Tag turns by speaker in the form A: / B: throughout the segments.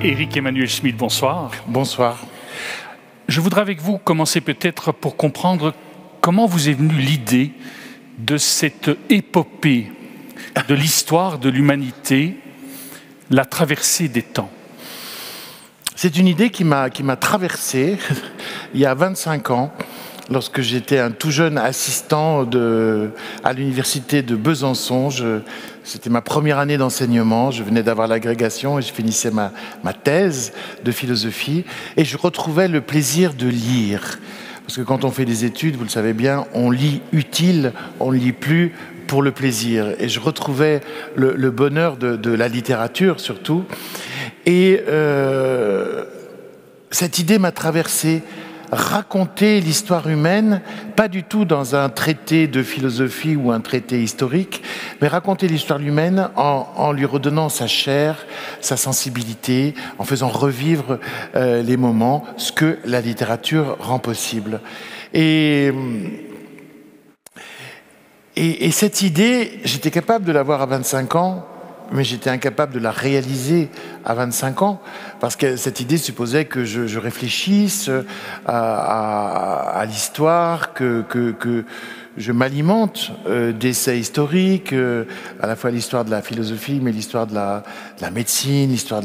A: Éric Emmanuel Schmitt, bonsoir.
B: Bonsoir.
A: Je voudrais avec vous commencer peut-être pour comprendre comment vous est venue l'idée de cette épopée de l'histoire de l'humanité, la traversée des temps.
B: C'est une idée qui m'a traversé il y a 25 ans, lorsque j'étais un tout jeune assistant à l'université de Besançon. C'était ma première année d'enseignement, je venais d'avoir l'agrégation et je finissais ma thèse de philosophie et je retrouvais le plaisir de lire. Parce que quand on fait des études, vous le savez bien, on lit utile, on ne lit plus pour le plaisir. Et je retrouvais le bonheur de la littérature surtout. Et cette idée m'a traversé. Raconter l'histoire humaine, pas du tout dans un traité de philosophie ou un traité historique, mais raconter l'histoire humaine en lui redonnant sa chair, sa sensibilité, en faisant revivre les moments, ce que la littérature rend possible. Et cette idée, j'étais capable de l'avoir à 25 ans, mais j'étais incapable de la réaliser à 25 ans, parce que cette idée supposait que je réfléchisse à l'histoire, que je m'alimente d'essais historiques, à la fois l'histoire de la philosophie, mais l'histoire de la médecine, l'histoire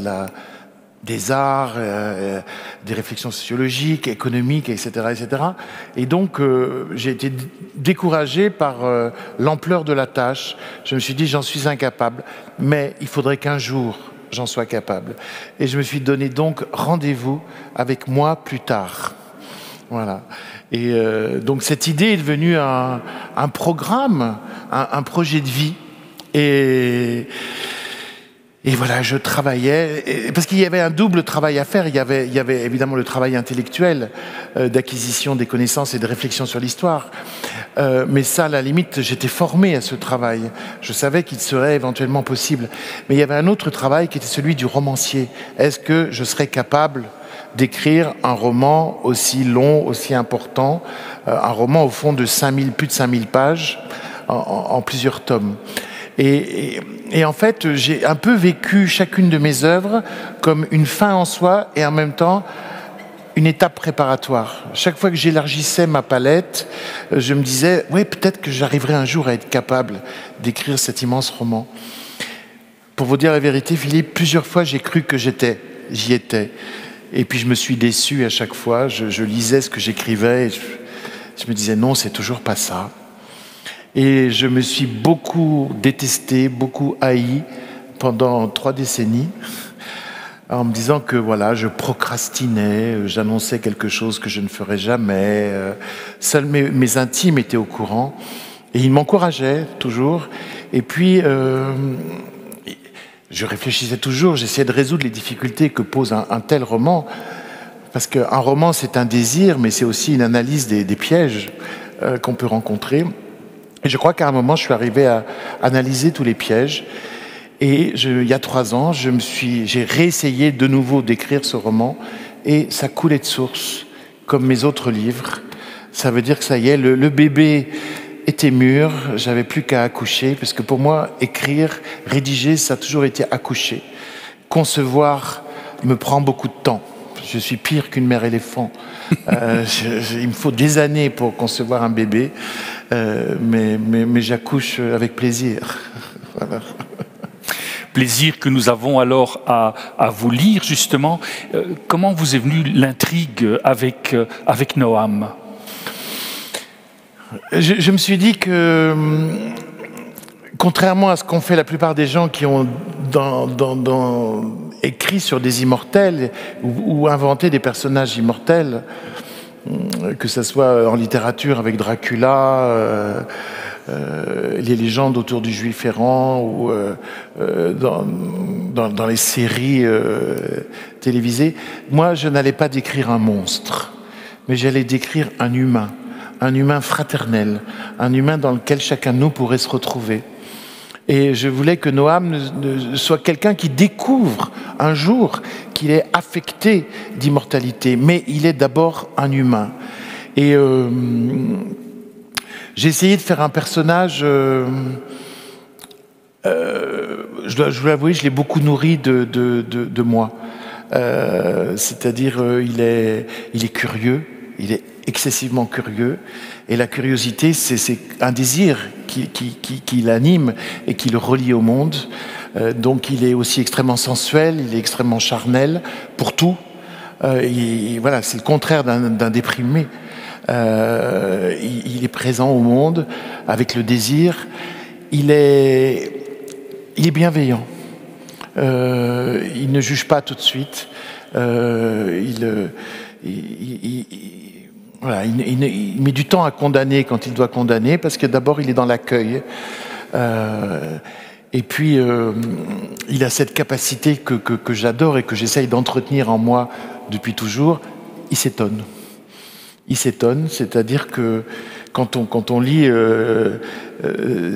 B: des arts, des réflexions sociologiques, économiques, etc., etc. Et donc, j'ai été découragé par l'ampleur de la tâche. Je me suis dit, j'en suis incapable, mais il faudrait qu'un jour, j'en sois capable. Et je me suis donné donc rendez-vous avec moi plus tard. Voilà. Et donc, cette idée est devenue un programme, un projet de vie. Et voilà, je travaillais, parce qu'il y avait un double travail à faire. Il y avait évidemment le travail intellectuel d'acquisition des connaissances et de réflexion sur l'histoire. Mais ça, à la limite, j'étais formé à ce travail. Je savais qu'il serait éventuellement possible. Mais il y avait un autre travail qui était celui du romancier. Est-ce que je serais capable d'écrire un roman aussi long, aussi important, un roman au fond de plus de 5000 pages, en plusieurs tomes. Et en fait, j'ai un peu vécu chacune de mes œuvres comme une fin en soi et en même temps une étape préparatoire. Chaque fois que j'élargissais ma palette, je me disais, oui, peut-être que j'arriverai un jour à être capable d'écrire cet immense roman. Pour vous dire la vérité, Philippe, plusieurs fois j'ai cru que j'y étais. Et puis je me suis déçu à chaque fois. Je lisais ce que j'écrivais et je me disais, non, c'est toujours pas ça. Et je me suis beaucoup détesté, beaucoup haï pendant 3 décennies, en me disant que voilà, je procrastinais, j'annonçais quelque chose que je ne ferais jamais. Seuls mes intimes étaient au courant et ils m'encourageaient toujours. Et puis, je réfléchissais toujours, j'essayais de résoudre les difficultés que pose un tel roman. Parce qu'un roman, c'est un désir, mais c'est aussi une analyse des pièges qu'on peut rencontrer. Et je crois qu'à un moment, je suis arrivé à analyser tous les pièges. Et il y a 3 ans, j'ai réessayé de nouveau d'écrire ce roman. Et ça coulait de source, comme mes autres livres. Ça veut dire que ça y est, le bébé était mûr, j'avais plus qu'à accoucher. Parce que pour moi, écrire, rédiger, ça a toujours été accoucher. Concevoir me prend beaucoup de temps. Je suis pire qu'une mère éléphant. Il me faut des années pour concevoir un bébé. Mais j'accouche avec plaisir. Voilà.
A: Plaisir que nous avons alors à vous lire, justement. Comment vous est venue l'intrigue avec Noam ?
B: Je me suis dit que, contrairement à ce qu'ont fait la plupart des gens qui ont écrit sur des immortels ou inventé des personnages immortels, que ce soit en littérature avec Dracula, les légendes autour du juif errant ou dans les séries télévisées, moi je n'allais pas décrire un monstre, mais j'allais décrire un humain fraternel, un humain dans lequel chacun de nous pourrait se retrouver. Et je voulais que Noam soit quelqu'un qui découvre un jour qu'il est affecté d'immortalité, mais il est d'abord un humain. Et j'ai essayé de faire un personnage, je dois avouer, je l'ai beaucoup nourri de moi. c'est-à-dire il est curieux, il est excessivement curieux, et la curiosité, c'est un désir qui l'anime et qui le relie au monde. Donc il est aussi extrêmement sensuel, il est extrêmement charnel pour tout. Voilà, c'est le contraire d'un déprimé. Il est présent au monde avec le désir. Il est bienveillant. Il ne juge pas tout de suite. Voilà, il met du temps à condamner quand il doit condamner, parce que d'abord il est dans l'accueil. Et puis il a cette capacité que j'adore et que j'essaye d'entretenir en moi depuis toujours. Il s'étonne. Il s'étonne, c'est-à-dire que quand on lit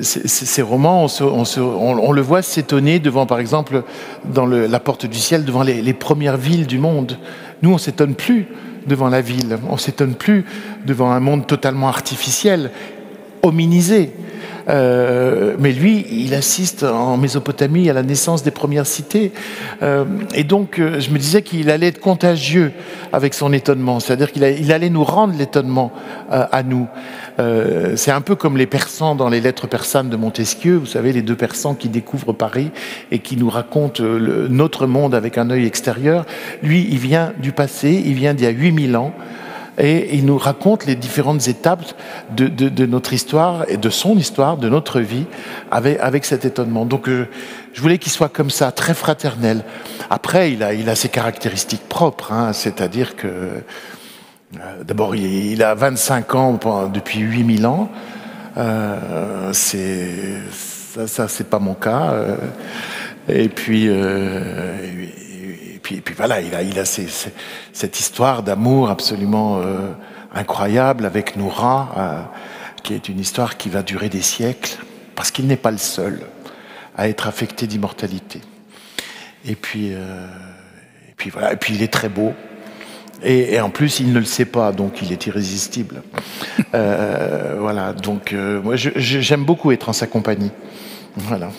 B: ces romans, on le voit s'étonner devant, par exemple, dans La Porte du Ciel, devant les premières villes du monde. Nous, on ne s'étonne plus devant la ville, on ne s'étonne plus devant un monde totalement artificiel, hominisé. Mais lui, il assiste en Mésopotamie à la naissance des premières cités. Et donc, je me disais qu'il allait être contagieux avec son étonnement. C'est-à-dire qu'il allait nous rendre l'étonnement à nous. C'est un peu comme les Persans dans les lettres persanes de Montesquieu. Vous savez, les 2 Persans qui découvrent Paris et qui nous racontent notre monde avec un œil extérieur. Lui, il vient du passé, il vient d'il y a 8000 ans. Et il nous raconte les différentes étapes de notre histoire et de son histoire, de notre vie, avec cet étonnement. Donc je voulais qu'il soit comme ça, très fraternel. Après, il a ses caractéristiques propres, hein, c'est-à-dire que d'abord, il a 25 ans depuis 8000 ans. Ça, c'est pas mon cas. Et puis voilà, il a cette histoire d'amour absolument incroyable avec Noura, qui est une histoire qui va durer des siècles, parce qu'il n'est pas le seul à être affecté d'immortalité. Et puis voilà, et puis il est très beau. Et en plus, il ne le sait pas, donc il est irrésistible. Voilà, donc moi j'aime beaucoup être en sa compagnie. Voilà.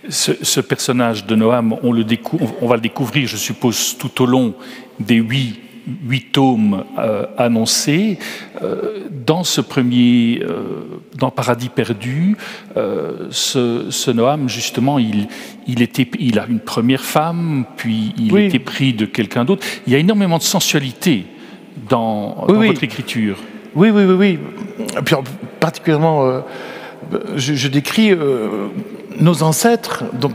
A: Ce personnage de Noam, on va le découvrir, je suppose, tout au long des 8 tomes annoncés. Dans ce premier, dans Paradis perdu, ce Noam, justement, il a une première femme, puis il était pris de quelqu'un d'autre. Il y a énormément de sensualité dans votre écriture.
B: Oui. Et puis, particulièrement, je décris nos ancêtres, donc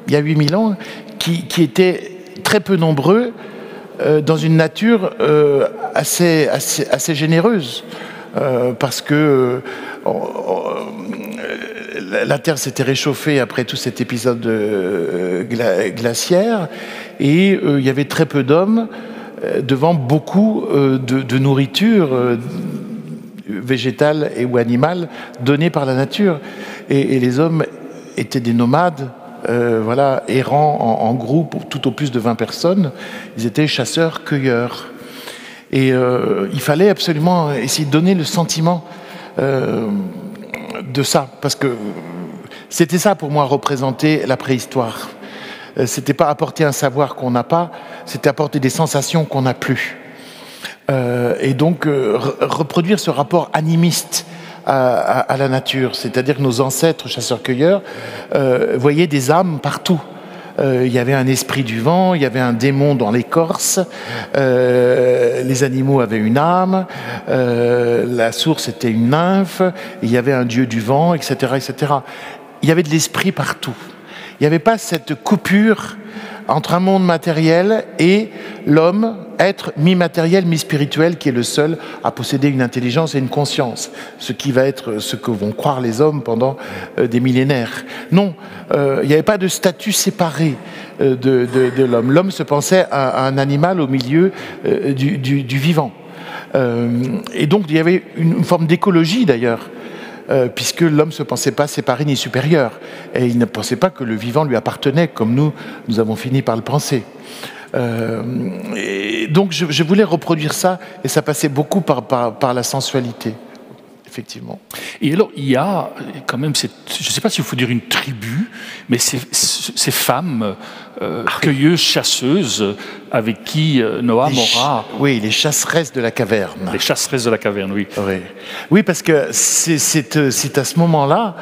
B: il y a 8000 ans, qui étaient très peu nombreux dans une nature assez généreuse, parce que la Terre s'était réchauffée après tout cet épisode glaciaire, et il y avait très peu d'hommes devant beaucoup de nourriture végétale ou animale donnée par la nature. Et les hommes étaient des nomades, voilà, errant en groupe, tout au plus de 20 personnes. Ils étaient chasseurs-cueilleurs. Et il fallait absolument essayer de donner le sentiment de ça, parce que c'était ça pour moi représenter la préhistoire. C'était pas apporter un savoir qu'on n'a pas, c'était apporter des sensations qu'on n'a plus. Et donc reproduire ce rapport animiste à la nature, c'est-à-dire que nos ancêtres chasseurs-cueilleurs voyaient des âmes partout. Il y avait un esprit du vent, il y avait un démon dans l'écorce, les animaux avaient une âme, la source était une nymphe, il y avait un dieu du vent, etc., etc. Il y avait de l'esprit partout. Il n'y avait pas cette coupure entre un monde matériel et l'homme, être mi-matériel, mi-spirituel, qui est le seul à posséder une intelligence et une conscience, ce qui va être ce que vont croire les hommes pendant des millénaires. Non, il n'y avait pas de statut séparé de l'homme. L'homme se pensait à un animal au milieu du vivant. Et donc il y avait une forme d'écologie d'ailleurs, puisque l'homme ne se pensait pas séparé ni supérieur. Et il ne pensait pas que le vivant lui appartenait, comme nous avons fini par le penser. Et donc je voulais reproduire ça, et ça passait beaucoup par la sensualité, effectivement.
A: Et alors, il y a quand même cette, je ne sais pas s'il faut dire une tribu, mais ces femmes cueilleuses, chasseuses, avec qui Noam aura...
B: Oui, les chasseresses de la caverne.
A: Les chasseresses de la caverne, oui.
B: Oui, oui, parce que c'est à ce moment-là,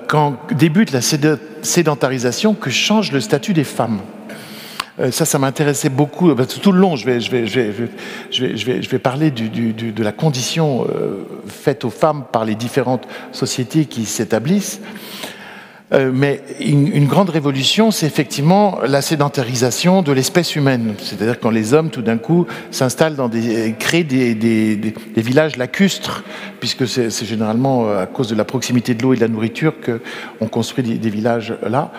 B: quand débute la sédentarisation, que change le statut des femmes. Ça m'intéressait beaucoup. Tout le long, je vais parler de la condition faite aux femmes par les différentes sociétés qui s'établissent. Mais une grande révolution, c'est effectivement la sédentarisation de l'espèce humaine. C'est-à-dire quand les hommes, tout d'un coup, s'installent créent des villages lacustres, puisque c'est généralement à cause de la proximité de l'eau et de la nourriture qu'on construit des villages là.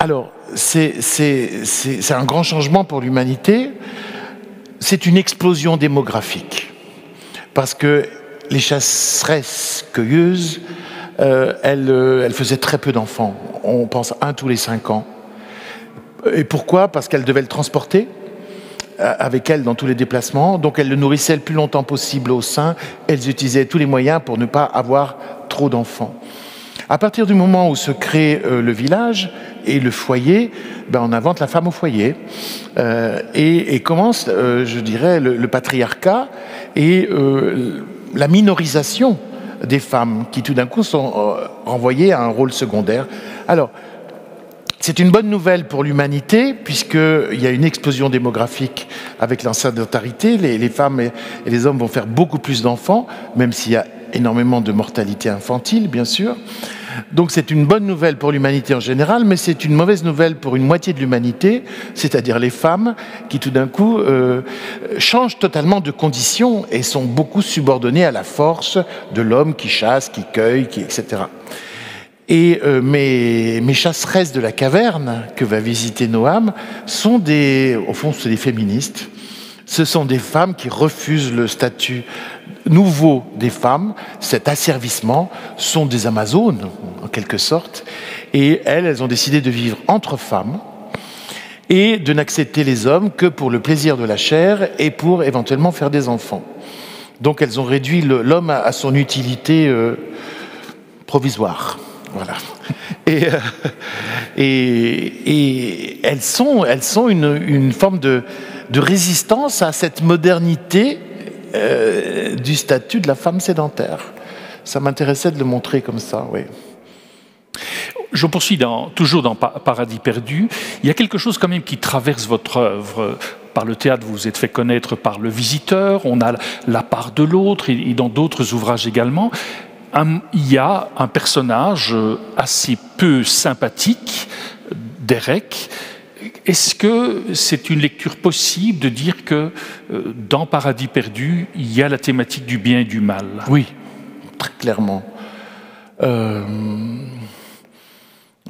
B: Alors, c'est un grand changement pour l'humanité. C'est une explosion démographique. Parce que les chasseresses-cueilleuses, elles faisaient très peu d'enfants. On pense 1 tous les 5 ans. Et pourquoi? Parce qu'elles devaient le transporter avec elles dans tous les déplacements. Donc elles le nourrissaient le plus longtemps possible au sein. Elles utilisaient tous les moyens pour ne pas avoir trop d'enfants. À partir du moment où se crée le village et le foyer, on invente la femme au foyer et commence, je dirais, le patriarcat et la minorisation des femmes qui tout d'un coup sont renvoyées à un rôle secondaire. Alors, c'est une bonne nouvelle pour l'humanité puisqu'il y a une explosion démographique avec la sédentarité. Les femmes et les hommes vont faire beaucoup plus d'enfants, même s'il y a énormément de mortalité infantile, bien sûr. Donc c'est une bonne nouvelle pour l'humanité en général, mais c'est une mauvaise nouvelle pour une moitié de l'humanité, c'est-à-dire les femmes, qui tout d'un coup changent totalement de condition et sont beaucoup subordonnées à la force de l'homme qui chasse, qui cueille, etc. Et mes chasseresses de la caverne que va visiter Noam sont au fond, c'est des féministes. Ce sont des femmes qui refusent le statut nouveau des femmes, cet asservissement, sont des Amazones, en quelque sorte, et elles ont décidé de vivre entre femmes et de n'accepter les hommes que pour le plaisir de la chair et pour éventuellement faire des enfants. Donc elles ont réduit l'homme à son utilité provisoire. Voilà. Et elles sont une forme de résistance à cette modernité du statut de la femme sédentaire. Ça m'intéressait de le montrer comme ça, oui.
A: Je poursuis toujours dans Paradis perdu. Il y a quelque chose quand même qui traverse votre œuvre. Par le théâtre, vous vous êtes fait connaître par Le Visiteur, on a La part de l'autre et dans d'autres ouvrages également. Il y a un personnage assez peu sympathique, Derek. Est-ce que c'est une lecture possible de dire que dans Paradis perdu, il y a la thématique du bien et du mal?
B: Oui, très clairement.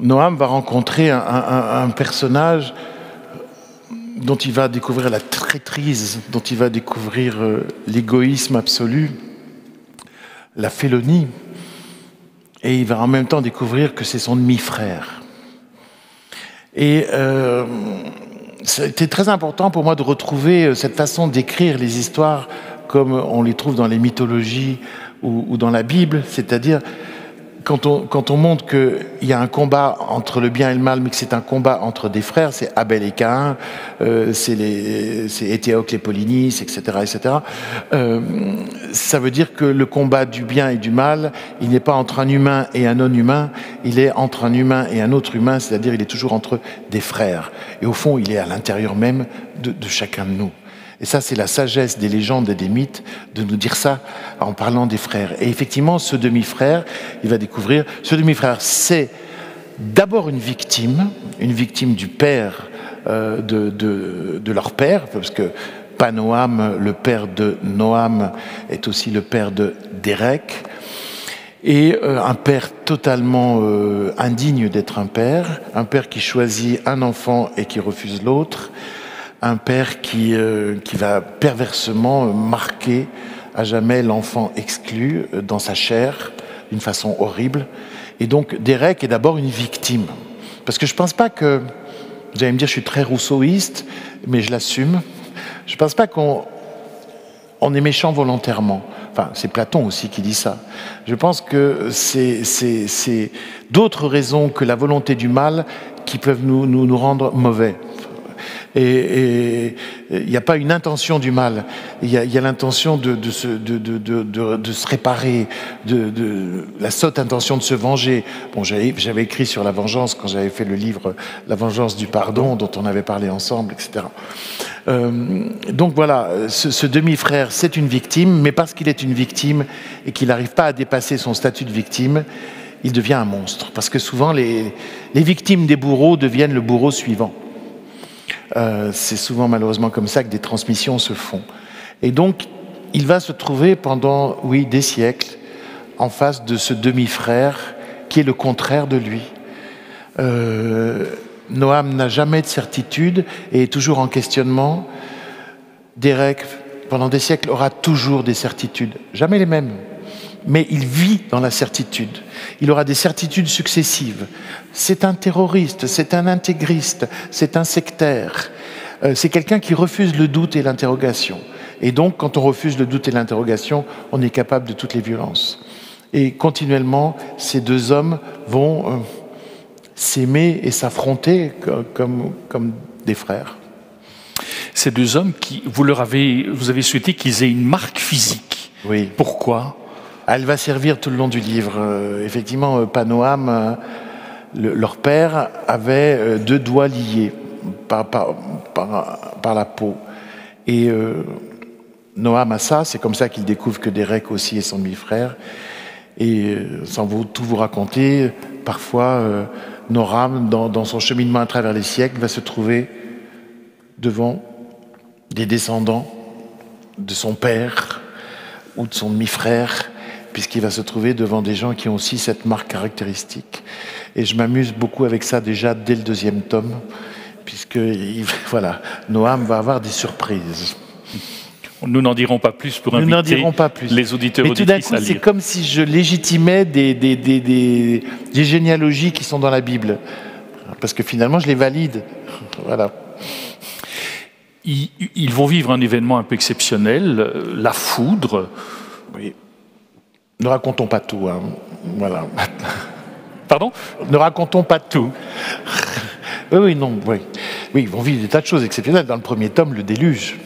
B: Noam va rencontrer un personnage dont il va découvrir la traîtrise, dont il va découvrir l'égoïsme absolu, la félonie, et il va en même temps découvrir que c'est son demi-frère. Et c'était très important pour moi de retrouver cette façon d'écrire les histoires comme on les trouve dans les mythologies ou dans la Bible, c'est-à-dire quand on montre qu'il y a un combat entre le bien et le mal, mais que c'est un combat entre des frères, c'est Abel et Caïn, c'est Éthéocle et Polynice, etc., etc. Ça veut dire que le combat du bien et du mal, il n'est pas entre un humain et un non-humain, il est entre un humain et un autre humain, c'est-à-dire il est toujours entre des frères. Et au fond, il est à l'intérieur même de chacun de nous. Et ça, c'est la sagesse des légendes et des mythes de nous dire ça en parlant des frères. Et effectivement, ce demi-frère, il va découvrir, ce demi-frère, c'est d'abord une victime du père de leur père, parce que Panoam, le père de Noam, est aussi le père de Derek, et un père totalement indigne d'être un père qui choisit un enfant et qui refuse l'autre, un père qui va perversement marquer à jamais l'enfant exclu dans sa chair d'une façon horrible. Et donc Derek est d'abord une victime. Parce que je ne pense pas que, vous allez me dire je suis très rousseauiste, mais je l'assume, je ne pense pas qu'on est méchant volontairement. Enfin, enfin c'est Platon aussi qui dit ça. Je pense que c'est d'autres raisons que la volonté du mal qui peuvent nous rendre mauvais. Et il n'y a pas une intention du mal, il y a l'intention de se réparer, la sotte intention de se venger. Bon, j'avais écrit sur la vengeance quand j'avais fait le livre La vengeance du pardon, dont on avait parlé ensemble, etc. Donc voilà, ce demi-frère, c'est une victime, mais parce qu'il est une victime et qu'il n'arrive pas à dépasser son statut de victime, il devient un monstre. Parce que souvent, les victimes des bourreaux deviennent le bourreau suivant. C'est souvent malheureusement comme ça que des transmissions se font. Et donc, il va se trouver pendant, oui, des siècles, en face de ce demi-frère qui est le contraire de lui. Noam n'a jamais de certitude et est toujours en questionnement. Derek, pendant des siècles, aura toujours des certitudes, jamais les mêmes. Mais il vit dans la certitude. Il aura des certitudes successives. C'est un terroriste, c'est un intégriste, c'est un sectaire. C'est quelqu'un qui refuse le doute et l'interrogation. Et donc, quand on refuse le doute et l'interrogation, on est capable de toutes les violences. Et continuellement, ces deux hommes vont s'aimer et s'affronter comme des frères.
A: Ces deux hommes, vous avez souhaité qu'ils aient une marque physique.
B: Oui.
A: Pourquoi ?
B: Elle va servir tout le long du livre. Effectivement, Noam, leur père, avait deux doigts liés par la peau. Et Noam a ça, c'est comme ça qu'il découvre que Derek aussi est son demi-frère. Et sans tout vous raconter, parfois, Noam, dans son cheminement à travers les siècles, va se trouver devant des descendants de son père ou de son demi-frère, puisqu'il va se trouver devant des gens qui ont aussi cette marque caractéristique. Et je m'amuse beaucoup avec ça déjà dès le deuxième tome, puisque voilà, Noam va avoir des surprises.
A: Nous n'en dirons pas plus pour inviter les auditeurs
B: mais tout d'un
A: auditrices
B: coup,
A: à lire.
B: c'est comme si je légitimais des généalogies qui sont dans la Bible, parce que finalement, je les valide. Voilà.
A: Ils vont vivre un événement un peu exceptionnel, la foudre.
B: Oui. Ne racontons pas tout, hein. Voilà.
A: Pardon ?
B: Ne racontons pas tout. Oui, ils vont vivre des tas de choses exceptionnelles. Dans le premier tome, le déluge.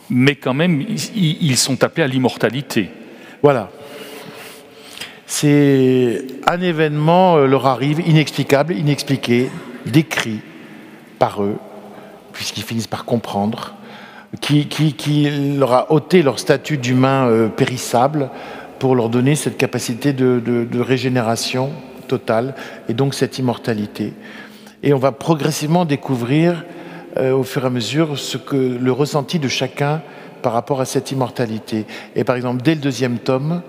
A: Mais quand même, ils sont appelés à l'immortalité.
B: Voilà. C'est un événement leur arrive inexplicable, inexpliqué, décrit par eux, puisqu'ils finissent par comprendre, qui leur a ôté leur statut d'humain périssable pour leur donner cette capacité de régénération totale et donc cette immortalité. Et on va progressivement découvrir au fur et à mesure le ressenti de chacun par rapport à cette immortalité. Et par exemple, dès le deuxième tome,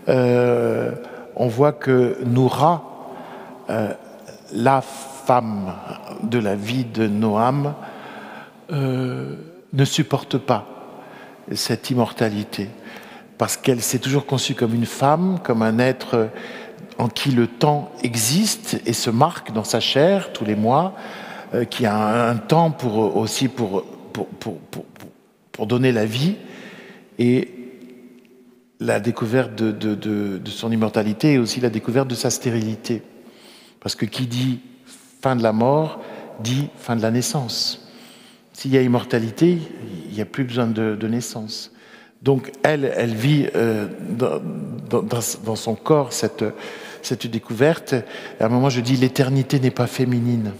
B: on voit que Noura, la femme de la vie de Noam, ne supporte pas cette immortalité, parce qu'elle s'est toujours conçue comme une femme, comme un être en qui le temps existe et se marque dans sa chair tous les mois, qui a un temps pour donner la vie, et la découverte de son immortalité et aussi la découverte de sa stérilité. Parce que qui dit fin de la mort, dit fin de la naissance. S'il y a immortalité, il n'y a plus besoin de naissance. Donc elle vit dans son corps cette découverte. Et à un moment, je dis, l'éternité n'est pas féminine.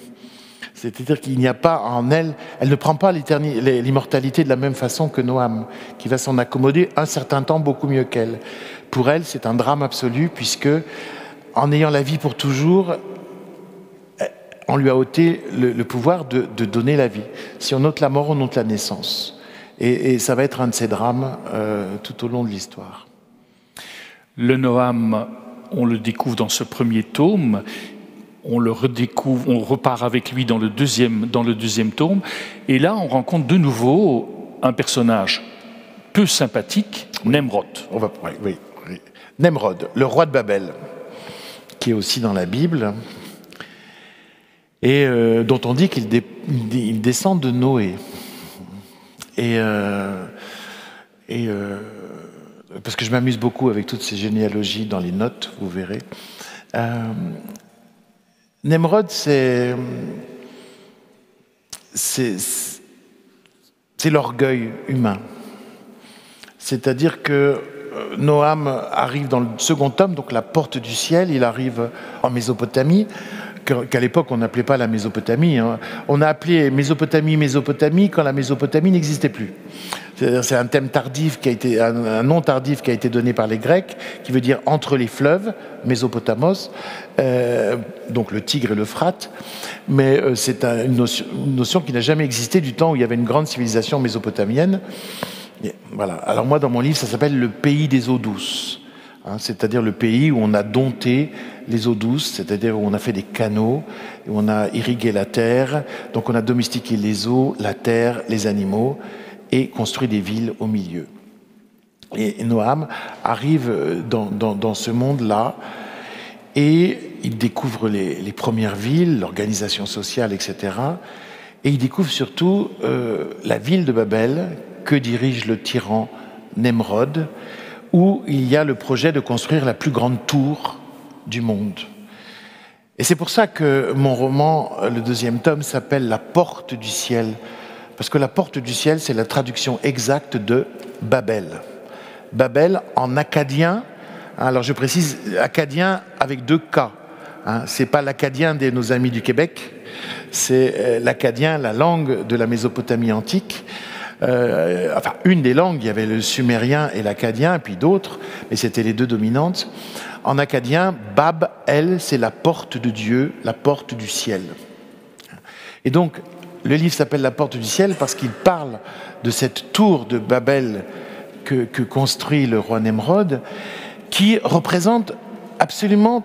B: C'est-à-dire qu'il n'y a pas en elle, elle ne prend pas l'immortalité de la même façon que Noam, qui va s'en accommoder un certain temps beaucoup mieux qu'elle. Pour elle, c'est un drame absolu, puisque en ayant la vie pour toujours, on lui a ôté le pouvoir de donner la vie. Si on ôte la mort, on ôte la naissance. Et ça va être un de ces drames tout au long de l'histoire.
A: Le Noam, on le découvre dans ce premier tome, on le redécouvre, on repart avec lui dans le deuxième tome, et là on rencontre de nouveau un personnage peu sympathique, Nemrod.
B: Oui. Nemrod, le roi de Babel, qui est aussi dans la Bible, et dont on dit qu'il descend de Noé. Et parce que je m'amuse beaucoup avec toutes ces généalogies dans les notes, vous verrez. Nemrod, c'est l'orgueil humain. C'est-à-dire que Noam arrive dans le second tome, donc la porte du ciel, il arrive en Mésopotamie, qu'à l'époque on n'appelait pas la Mésopotamie. Hein. On a appelé Mésopotamie quand la Mésopotamie n'existait plus. C'est un thème tardif qui a été, un nom tardif qui a été donné par les Grecs, qui veut dire entre les fleuves, Mésopotamos, donc le Tigre et l'Euphrate. Mais c'est une notion qui n'a jamais existé du temps où il y avait une grande civilisation mésopotamienne. Et voilà. Alors moi, dans mon livre, ça s'appelle le pays des eaux douces. Hein, c'est-à-dire le pays où on a dompté les eaux douces, c'est-à-dire où on a fait des canaux, où on a irrigué la terre, donc on a domestiqué les eaux, la terre, les animaux, et construit des villes au milieu. Et Noam arrive dans ce monde-là, et il découvre les premières villes, l'organisation sociale, etc. Et il découvre surtout la ville de Babel, que dirige le tyran Nemrod, où il y a le projet de construire la plus grande tour du monde. Et c'est pour ça que mon roman, le deuxième tome, s'appelle La Porte du ciel. Parce que la Porte du ciel, c'est la traduction exacte de Babel. Babel en akkadien, alors je précise, akkadien avec 2 K. Hein, c'est pas l'akkadien de nos amis du Québec, c'est l'akkadien, la langue de la Mésopotamie antique. Enfin, une des langues, il y avait le sumérien et l'akkadien, et puis d'autres, mais c'était les 2 dominantes. En akkadien, Bab-El, c'est la porte de Dieu, la porte du ciel. Et donc, le livre s'appelle La Porte du ciel parce qu'il parle de cette tour de Babel que construit le roi Nemrod, qui représente absolument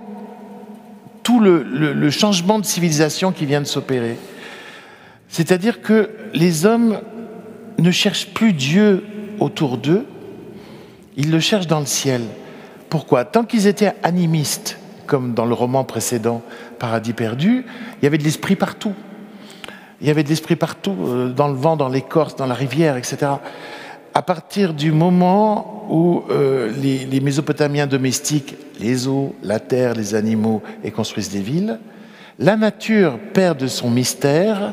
B: tout le changement de civilisation qui vient de s'opérer. C'est-à-dire que les hommes ne cherchent plus Dieu autour d'eux, ils le cherchent dans le ciel. Pourquoi ? Tant qu'ils étaient animistes, comme dans le roman précédent, Paradis perdu, il y avait de l'esprit partout. Il y avait de l'esprit partout, dans le vent, dans l'écorce, dans la rivière, etc. À partir du moment où les Mésopotamiens domestiquent les eaux, la terre, les animaux et construisent des villes, la nature perd de son mystère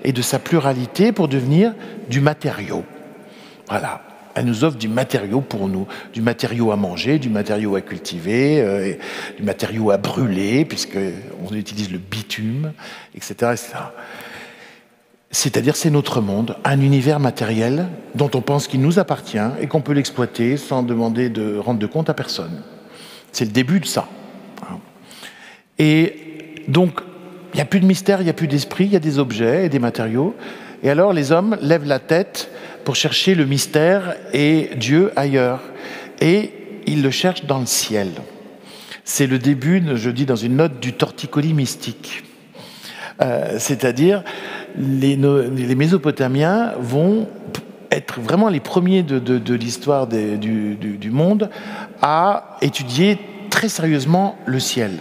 B: et de sa pluralité pour devenir du matériau. Voilà. Elle nous offre du matériau pour nous, du matériau à manger, du matériau à cultiver, du matériau à brûler, puisqu'on utilise le bitume, etc., etc. C'est-à-dire, c'est notre monde, un univers matériel dont on pense qu'il nous appartient et qu'on peut l'exploiter sans demander de rendre de compte à personne. C'est le début de ça. Et donc, il n'y a plus de mystère, il n'y a plus d'esprit, il y a des objets et des matériaux. Et alors, les hommes lèvent la tête pour chercher le mystère et Dieu ailleurs. Et ils le cherchent dans le ciel. C'est le début, je dis dans une note, du torticolis mystique. C'est-à-dire, les Mésopotamiens vont être vraiment les premiers de l'histoire du monde à étudier très sérieusement le ciel.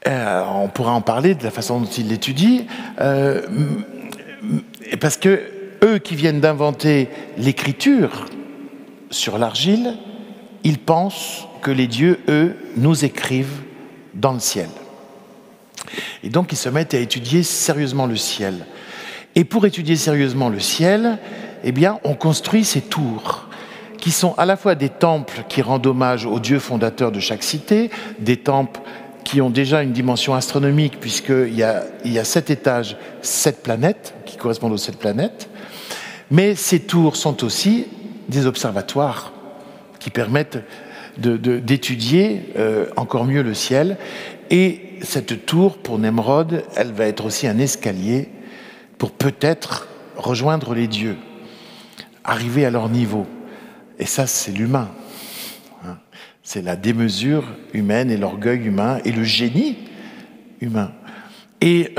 B: On pourra en parler de la façon dont ils l'étudient, parce que eux qui viennent d'inventer l'écriture sur l'argile, ils pensent que les dieux, eux, nous écrivent dans le ciel. Et donc, ils se mettent à étudier sérieusement le ciel. Et pour étudier sérieusement le ciel, eh bien, on construit ces tours, qui sont à la fois des temples qui rendent hommage aux dieux fondateurs de chaque cité, des temples qui ont déjà une dimension astronomique, puisqu'il y a 7 étages, 7 planètes, qui correspondent aux 7 planètes. Mais ces tours sont aussi des observatoires qui permettent d'étudier encore mieux le ciel. Et cette tour, pour Nemrod, elle va être aussi un escalier pour peut-être rejoindre les dieux, arriver à leur niveau. Et ça, c'est l'humain. C'est la démesure humaine et l'orgueil humain et le génie humain. Et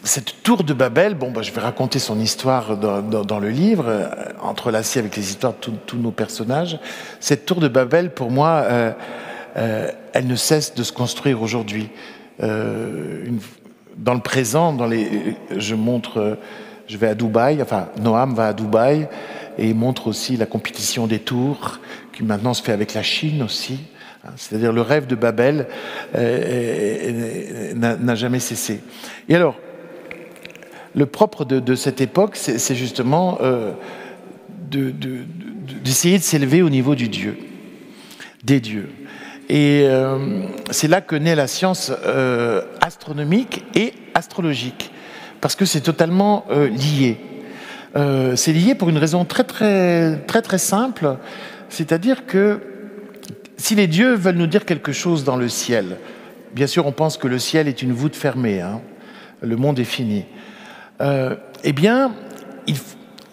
B: cette tour de Babel, je vais raconter son histoire dans le livre, entrelacée avec les histoires de tous nos personnages. Cette tour de Babel, pour moi, elle ne cesse de se construire aujourd'hui. Dans le présent, je montre Je vais à Dubaï, enfin Noam va à Dubaï et montre aussi la compétition des tours qui maintenant se fait avec la Chine aussi. C'est-à-dire le rêve de Babel n'a jamais cessé. Et alors, le propre de cette époque, c'est justement d'essayer de s'élever au niveau du Dieu, des dieux. Et c'est là que naît la science astronomique et astrologique, parce que c'est totalement lié. C'est lié pour une raison très simple, c'est-à-dire que si les dieux veulent nous dire quelque chose dans le ciel, bien sûr on pense que le ciel est une voûte fermée, hein, le monde est fini, eh bien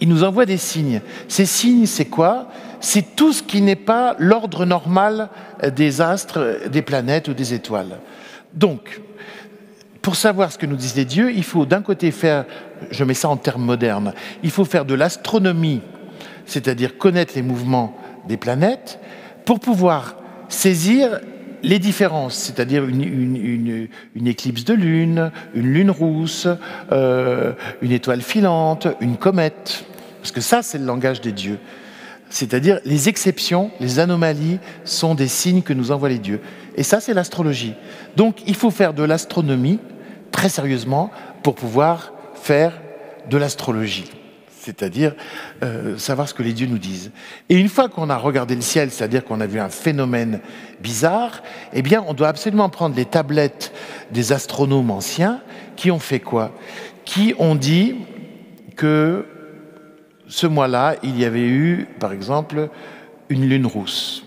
B: ils nous envoient des signes. Ces signes, c'est quoi? C'est tout ce qui n'est pas l'ordre normal des astres, des planètes ou des étoiles. Donc, pour savoir ce que nous disent les dieux, il faut d'un côté faire, je mets ça en termes modernes, il faut faire de l'astronomie, c'est-à-dire connaître les mouvements des planètes, pour pouvoir saisir les différences, c'est-à-dire une éclipse de lune, une lune rousse, une étoile filante, une comète, parce que ça, c'est le langage des dieux. C'est-à-dire les exceptions, les anomalies sont des signes que nous envoient les dieux. Et ça, c'est l'astrologie. Donc, il faut faire de l'astronomie, très sérieusement, pour pouvoir faire de l'astrologie. C'est-à-dire savoir ce que les dieux nous disent. Et une fois qu'on a regardé le ciel, c'est-à-dire qu'on a vu un phénomène bizarre, eh bien, on doit absolument prendre les tablettes des astronomes anciens qui ont fait quoi? Qui ont dit que ce mois-là, il y avait eu, par exemple, une lune rousse.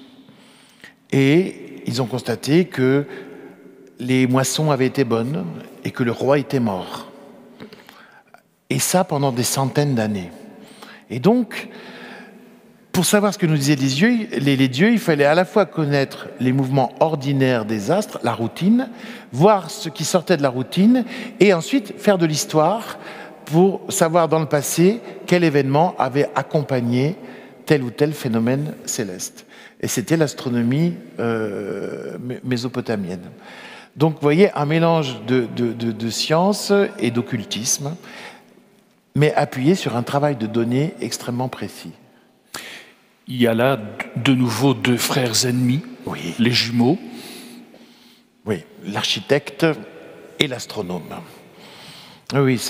B: Et ils ont constaté que les moissons avaient été bonnes et que le roi était mort. Et ça pendant des centaines d'années. Et donc, pour savoir ce que nous disaient les dieux, il fallait à la fois connaître les mouvements ordinaires des astres, la routine, voir ce qui sortait de la routine, et ensuite faire de l'histoire pour savoir dans le passé quel événement avait accompagné tel ou tel phénomène céleste. Et c'était l'astronomie mésopotamienne. Donc, vous voyez, un mélange de science et d'occultisme, mais appuyé sur un travail de données extrêmement précis.
A: Il y a là de nouveau deux frères ennemis,
B: oui.
A: Les jumeaux.
B: Oui, l'architecte et l'astronome. Oui,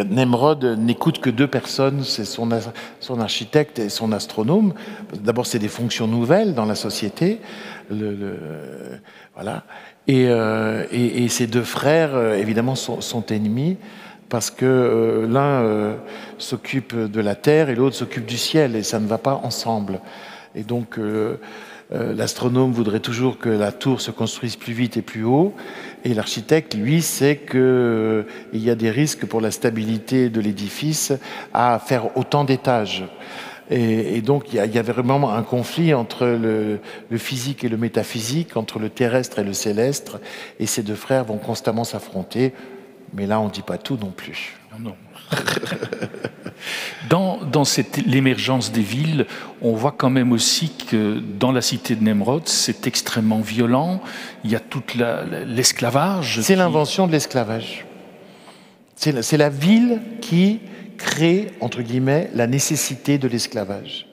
B: Nemrod n'écoute que deux personnes, c'est son architecte et son astronome. D'abord, c'est des fonctions nouvelles dans la société. Voilà. Et ces deux frères, évidemment, sont ennemis, parce que l'un s'occupe de la terre et l'autre s'occupe du ciel, et ça ne va pas ensemble. Et donc, l'astronome voudrait toujours que la tour se construise plus vite et plus haut, et l'architecte, lui, sait qu'il y a des risques pour la stabilité de l'édifice à faire autant d'étages. Et donc, il y avait vraiment un conflit entre le physique et le métaphysique, entre le terrestre et le céleste, et ces deux frères vont constamment s'affronter. Mais là, on ne dit pas tout non plus.
A: Non. Dans l'émergence des villes, on voit quand même aussi que dans la cité de Nemrod, c'est extrêmement violent. Il y a tout l'esclavage.
B: C'est l'invention de l'esclavage. C'est la ville qui crée, entre guillemets, la nécessité de l'esclavage.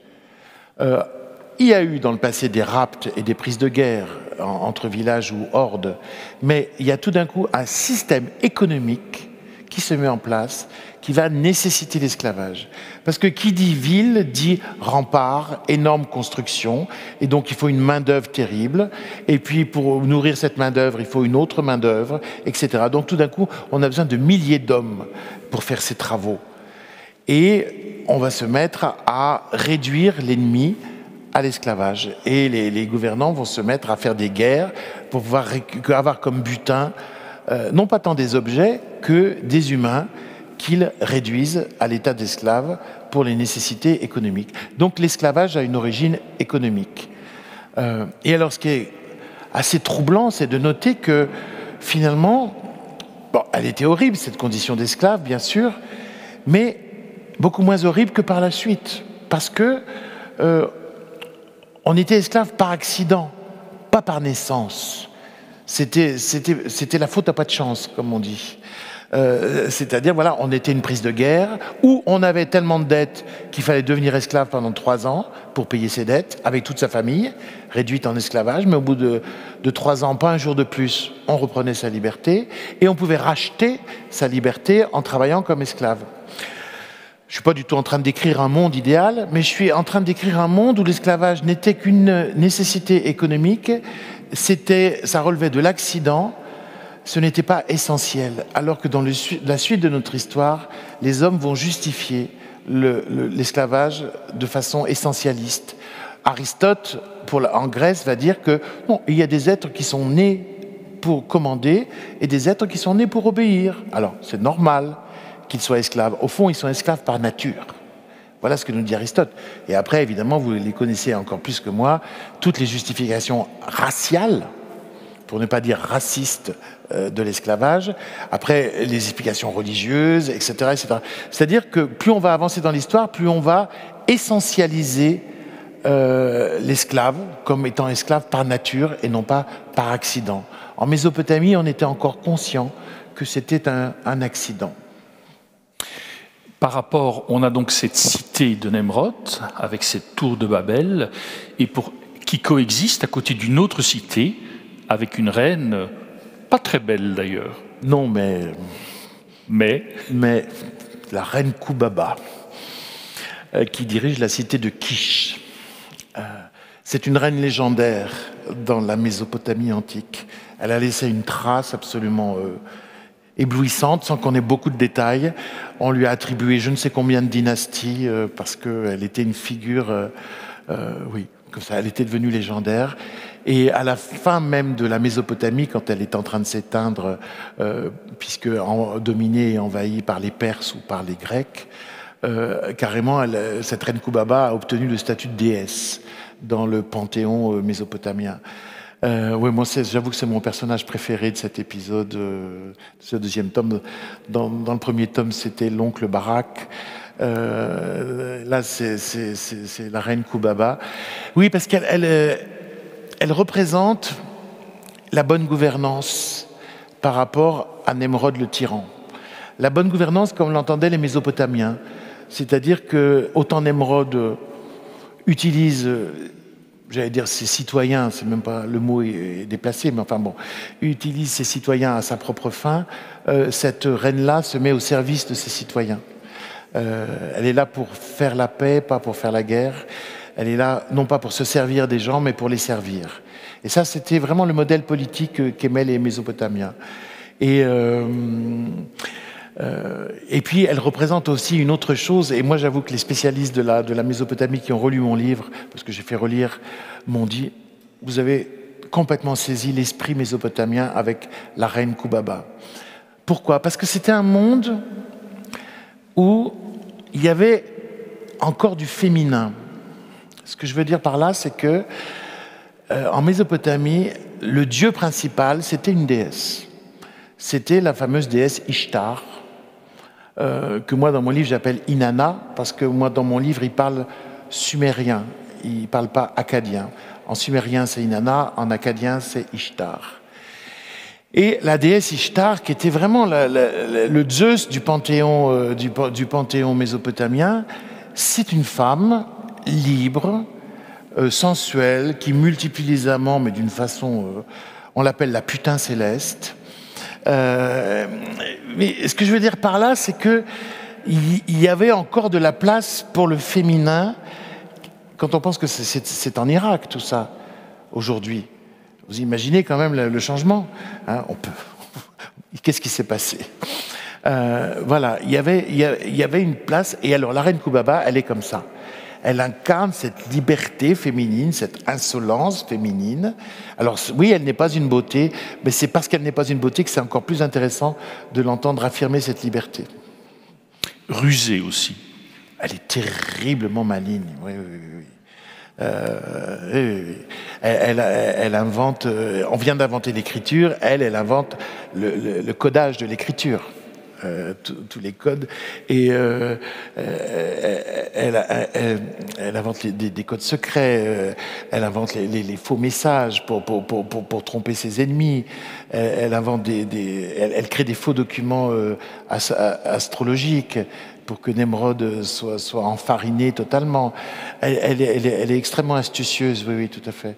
B: Il y a eu dans le passé des rapts et des prises de guerre entre villages ou hordes, mais il y a tout d'un coup un système économique qui se met en place, qui va nécessiter l'esclavage. Parce que qui dit ville, dit rempart, énorme construction, et donc il faut une main-d'œuvre terrible, et puis pour nourrir cette main-d'œuvre, il faut une autre main-d'œuvre, etc. Donc tout d'un coup, on a besoin de milliers d'hommes pour faire ces travaux. Et on va se mettre à réduire l'ennemi à l'esclavage. Et les gouvernants vont se mettre à faire des guerres pour pouvoir avoir comme butin, non pas tant des objets que des humains qu'ils réduisent à l'état d'esclaves pour les nécessités économiques. Donc l'esclavage a une origine économique. Et alors ce qui est assez troublant, c'est de noter que finalement, bon, elle était horrible cette condition d'esclave, bien sûr, mais beaucoup moins horrible que par la suite, parce que on était esclave par accident, pas par naissance. C'était la faute à pas de chance, comme on dit. C'est-à-dire, voilà, on était une prise de guerre où on avait tellement de dettes qu'il fallait devenir esclave pendant 3 ans pour payer ses dettes, avec toute sa famille, réduite en esclavage, mais au bout de 3 ans, pas un jour de plus, on reprenait sa liberté, et on pouvait racheter sa liberté en travaillant comme esclave. Je ne suis pas du tout en train de décrire un monde idéal, mais je suis en train de décrire un monde où l'esclavage n'était qu'une nécessité économique, ça relevait de l'accident, ce n'était pas essentiel, alors que dans la suite de notre histoire, les hommes vont justifier l'esclavage de façon essentialiste. Aristote, en Grèce, va dire que non, il y a des êtres qui sont nés pour commander et des êtres qui sont nés pour obéir. Alors, c'est normal qu'ils soient esclaves. Au fond, ils sont esclaves par nature. Voilà ce que nous dit Aristote. Et après, évidemment, vous les connaissez encore plus que moi, toutes les justifications raciales, pour ne pas dire racistes, de l'esclavage, après les explications religieuses, etc., etc. C'est-à-dire que plus on va avancer dans l'histoire, plus on va essentialiser l'esclave comme étant esclave par nature et non pas par accident. En Mésopotamie, on était encore conscient que c'était un accident.
A: Par rapport, on a donc cette cité de Nemrod, avec cette tour de Babel, qui coexiste à côté d'une autre cité, avec une reine, pas très belle d'ailleurs.
B: Non, mais la reine Koubaba, qui dirige la cité de Kish. C'est une reine légendaire dans la Mésopotamie antique. Elle a laissé une trace absolument éblouissante, sans qu'on ait beaucoup de détails. On lui a attribué je ne sais combien de dynasties, parce qu'elle était une figure, oui, comme ça, elle était devenue légendaire. Et à la fin même de la Mésopotamie, quand elle est en train de s'éteindre, puisque dominée et envahie par les Perses ou par les Grecs, carrément, cette reine Koubaba a obtenu le statut de déesse dans le panthéon mésopotamien. Oui, moi, j'avoue que c'est mon personnage préféré de cet épisode, ce deuxième tome. Dans le premier tome, c'était l'oncle Barak. Là, c'est la reine Koubaba. Oui, parce elle représente la bonne gouvernance par rapport à Nemrod le tyran. La bonne gouvernance comme l'entendaient les Mésopotamiens. C'est-à-dire que autant Nemrod utilise, j'allais dire ses citoyens, c'est même pas, le mot est déplacé, mais enfin bon, utilise ses citoyens à sa propre fin, cette reine-là se met au service de ses citoyens. Elle est là pour faire la paix, pas pour faire la guerre. Elle est là, non pas pour se servir des gens, mais pour les servir. Et ça, c'était vraiment le modèle politique qu'aimaient les Mésopotamiens. Et puis, elle représente aussi une autre chose. Et moi, j'avoue que les spécialistes de la Mésopotamie qui ont relu mon livre, parce que j'ai fait relire, m'ont dit « Vous avez complètement saisi l'esprit mésopotamien avec la reine Koubaba. » Pourquoi ? Parce que c'était un monde où il y avait encore du féminin. Ce que je veux dire par là, c'est que en Mésopotamie, le dieu principal, c'était une déesse. C'était la fameuse déesse Ishtar, que moi, dans mon livre, j'appelle Inanna, parce que moi, dans mon livre, il parle sumérien, il ne parle pas akkadien. En sumérien, c'est Inanna, en akkadien, c'est Ishtar. Et la déesse Ishtar, qui était vraiment le Zeus du panthéon, du panthéon mésopotamien, c'est une femme libre, sensuelle, qui multiplie les amants, mais d'une façon, on l'appelle la putain céleste. Mais ce que je veux dire par là, c'est que il y avait encore de la place pour le féminin, quand on pense que c'est en Irak tout ça, aujourd'hui. Vous imaginez quand même le changement, hein, qu'est-ce qui s'est passé? Voilà, il y avait une place, et alors la reine Koubaba, elle est comme ça. Elle incarne cette liberté féminine, cette insolence féminine. Alors oui, elle n'est pas une beauté, mais c'est parce qu'elle n'est pas une beauté que c'est encore plus intéressant de l'entendre affirmer cette liberté.
A: Rusée aussi.
B: Elle est terriblement maligne, oui. Elle invente, on vient d'inventer l'écriture, elle invente le codage de l'écriture. tous les codes. Et elle invente des codes secrets, elle invente les faux messages pour tromper ses ennemis, elle invente elle crée des faux documents astrologiques pour que Nemrod soit enfariné totalement. Elle est extrêmement astucieuse, oui, tout à fait.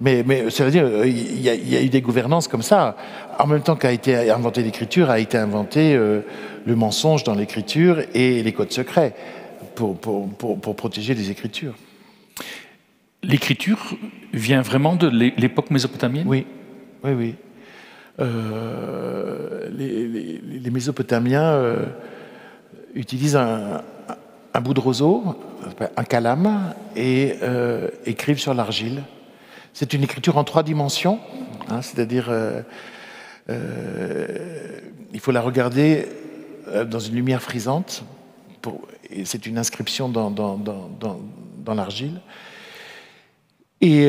B: Mais ça veut dire il y a eu des gouvernances comme ça. En même temps qu'a été inventé l'écriture, a été inventé le mensonge dans l'écriture et les codes secrets pour protéger les écritures.
A: L'écriture vient vraiment de l'époque mésopotamienne ?
B: Oui. Les Mésopotamiens utilisent un bout de roseau, un calame, et écrivent sur l'argile. C'est une écriture en 3 dimensions, hein, c'est-à-dire il faut la regarder dans une lumière frisante, et c'est une inscription dans l'argile. Et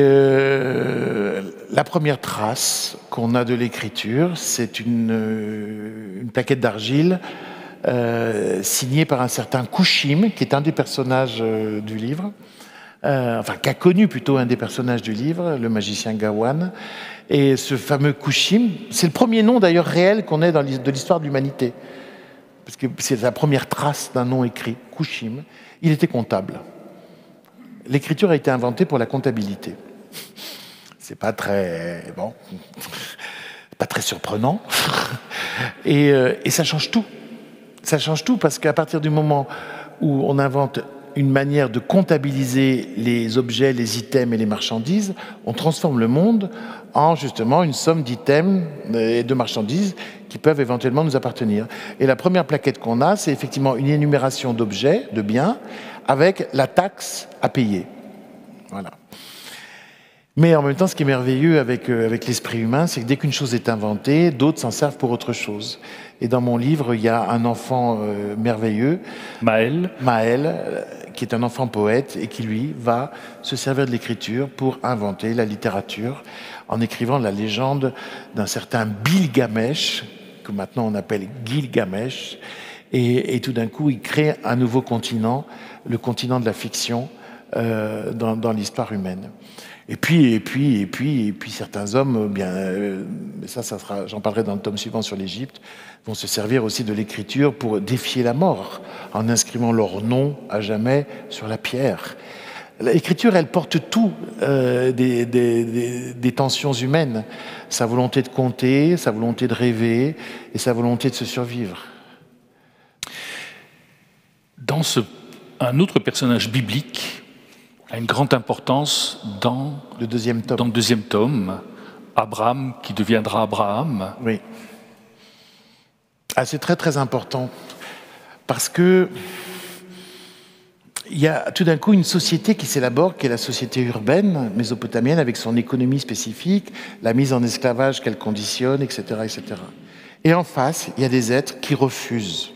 B: la première trace qu'on a de l'écriture, c'est une plaquette d'argile signée par un certain Kushim, qui est un des personnages du livre. Qui a connu plutôt un des personnages du livre, le magicien Gawain. Et ce fameux Kushim, c'est le premier nom d'ailleurs réel qu'on ait de l'histoire de l'humanité. Parce que c'est la première trace d'un nom écrit, Kushim. Il était comptable. L'écriture a été inventée pour la comptabilité. C'est pas très surprenant. Et ça change tout. Ça change tout parce qu'à partir du moment où on invente une manière de comptabiliser les objets, les items et les marchandises, on transforme le monde en justement une somme d'items et de marchandises qui peuvent éventuellement nous appartenir. Et la première plaquette qu'on a, c'est effectivement une énumération d'objets, de biens, avec la taxe à payer. Voilà. Mais en même temps, ce qui est merveilleux avec l'esprit humain, c'est que dès qu'une chose est inventée, d'autres s'en servent pour autre chose. Et dans mon livre, il y a un enfant merveilleux, Maël, qui est un enfant poète et qui, lui, va se servir de l'écriture pour inventer la littérature en écrivant la légende d'un certain Bilgamesh, que maintenant on appelle Gilgamesh. Et tout d'un coup, il crée un nouveau continent, le continent de la fiction dans l'histoire humaine. Et puis certains hommes, j'en parlerai dans le tome suivant sur l'Égypte, vont se servir aussi de l'écriture pour défier la mort, en inscrivant leur nom à jamais sur la pierre. L'écriture, elle porte tout des tensions humaines, sa volonté de compter, sa volonté de rêver et sa volonté de se survivre.
A: Un autre personnage biblique a une grande importance dans
B: le deuxième
A: tome, Abraham qui deviendra Abraham.
B: Oui. Ah, c'est très très important parce que il y a tout d'un coup une société qui s'élabore, qui est la société urbaine mésopotamienne avec son économie spécifique, la mise en esclavage qu'elle conditionne, etc., etc. Et en face, il y a des êtres qui refusent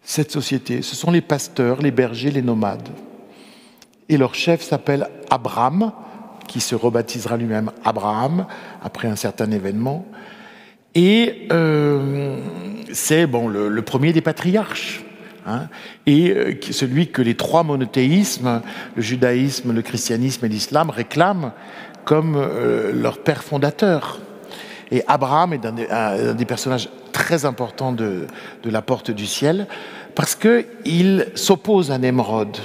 B: cette société. Ce sont les pasteurs, les bergers, les nomades. Et leur chef s'appelle Abram, qui se rebaptisera lui-même Abraham après un certain événement. Et c'est le premier des patriarches. Hein, et celui que les 3 monothéismes, le judaïsme, le christianisme et l'islam, réclament comme leur père fondateur. Et Abraham est un des personnages très importants de la porte du ciel parce qu'il s'oppose à Nemrod.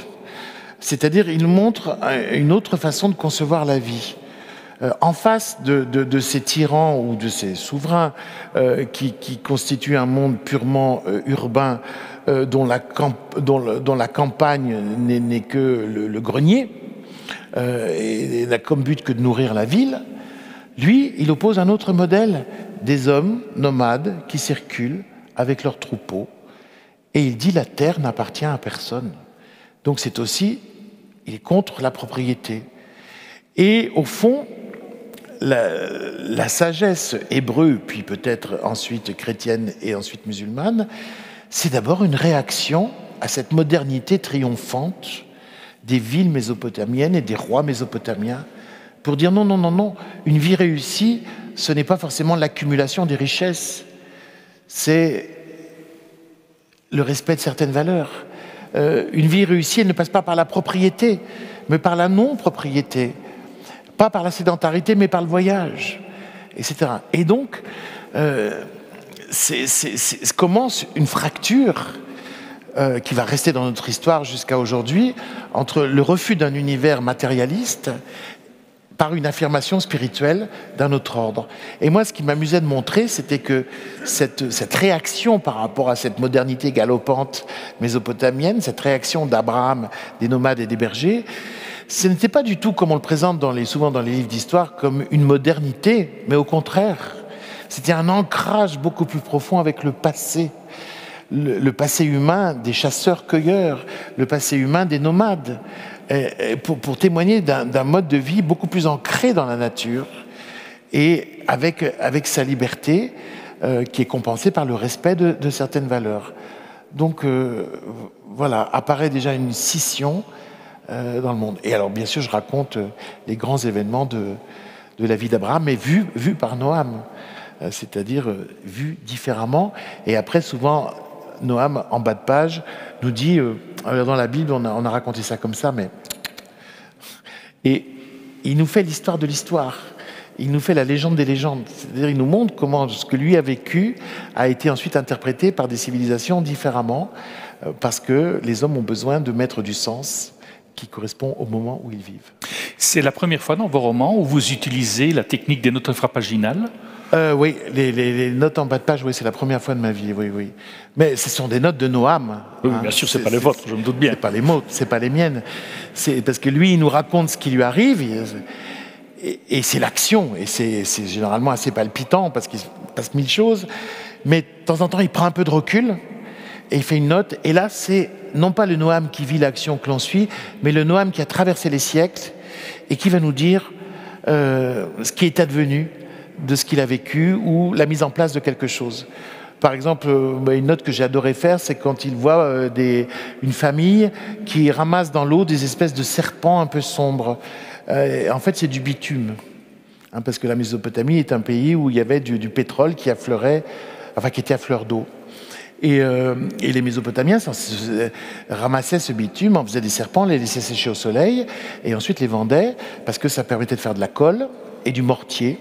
B: C'est-à-dire, il montre une autre façon de concevoir la vie. En face de ces tyrans ou de ces souverains qui constituent un monde purement urbain dont la campagne n'est que le grenier et n'a comme but que de nourrir la ville, lui, il oppose un autre modèle, des hommes nomades qui circulent avec leurs troupeaux. Et il dit la terre n'appartient à personne. Donc c'est aussi, il est contre la propriété. Et au fond, la sagesse hébreu, puis peut-être ensuite chrétienne et ensuite musulmane, c'est d'abord une réaction à cette modernité triomphante des villes mésopotamiennes et des rois mésopotamiens pour dire non, une vie réussie, ce n'est pas forcément l'accumulation des richesses, c'est le respect de certaines valeurs. Une vie réussie, elle ne passe pas par la propriété, mais par la non-propriété. Pas par la sédentarité, mais par le voyage, etc. Et donc, commence une fracture qui va rester dans notre histoire jusqu'à aujourd'hui, entre le refus d'un univers matérialiste par une affirmation spirituelle d'un autre ordre. Et moi, ce qui m'amusait de montrer, c'était que cette réaction par rapport à cette modernité galopante mésopotamienne, cette réaction d'Abraham, des nomades et des bergers, ce n'était pas du tout, comme on le présente souvent dans les livres d'histoire, comme une modernité, mais au contraire, c'était un ancrage beaucoup plus profond avec le passé. Le passé humain des chasseurs-cueilleurs, le passé humain des nomades, pour témoigner d'un mode de vie beaucoup plus ancré dans la nature et avec sa liberté qui est compensée par le respect de certaines valeurs. Donc voilà, apparaît déjà une scission dans le monde. Et alors bien sûr, je raconte les grands événements de la vie d'Abraham, mais vu par Noam, c'est-à-dire vu différemment. Et après, souvent, Noam, en bas de page, nous dit, dans la Bible, on a raconté ça comme ça, mais... Et il nous fait l'histoire de l'histoire. Il nous fait la légende des légendes. C'est-à-dire, il nous montre comment ce que lui a vécu a été ensuite interprété par des civilisations différemment, parce que les hommes ont besoin de mettre du sens qui correspond au moment où ils vivent.
A: C'est la première fois dans vos romans où vous utilisez la technique des notes infrapaginales?
B: Oui, les notes en bas de page, oui, c'est la première fois de ma vie, oui. Mais ce sont des notes de Noam.
A: Oui, bien sûr, c'est pas les vôtres, je me doute bien.
B: C'est pas les mots, c'est pas les miennes. C'est parce que lui, il nous raconte ce qui lui arrive, et c'est l'action, et c'est généralement assez palpitant parce qu'il se passe mille choses. Mais de temps en temps, il prend un peu de recul et il fait une note. Et là, c'est non pas le Noam qui vit l'action que l'on suit, mais le Noam qui a traversé les siècles et qui va nous dire ce qui est advenu de ce qu'il a vécu ou la mise en place de quelque chose. Par exemple, une note que j'ai adoré faire, c'est quand il voit une famille qui ramasse dans l'eau des espèces de serpents un peu sombres. En fait, c'est du bitume, parce que la Mésopotamie est un pays où il y avait du pétrole qui affleurait, qui était à fleur d'eau. Et les Mésopotamiens ramassaient ce bitume, en faisaient des serpents, les laissaient sécher au soleil, et ensuite les vendaient, parce que ça permettait de faire de la colle et du mortier.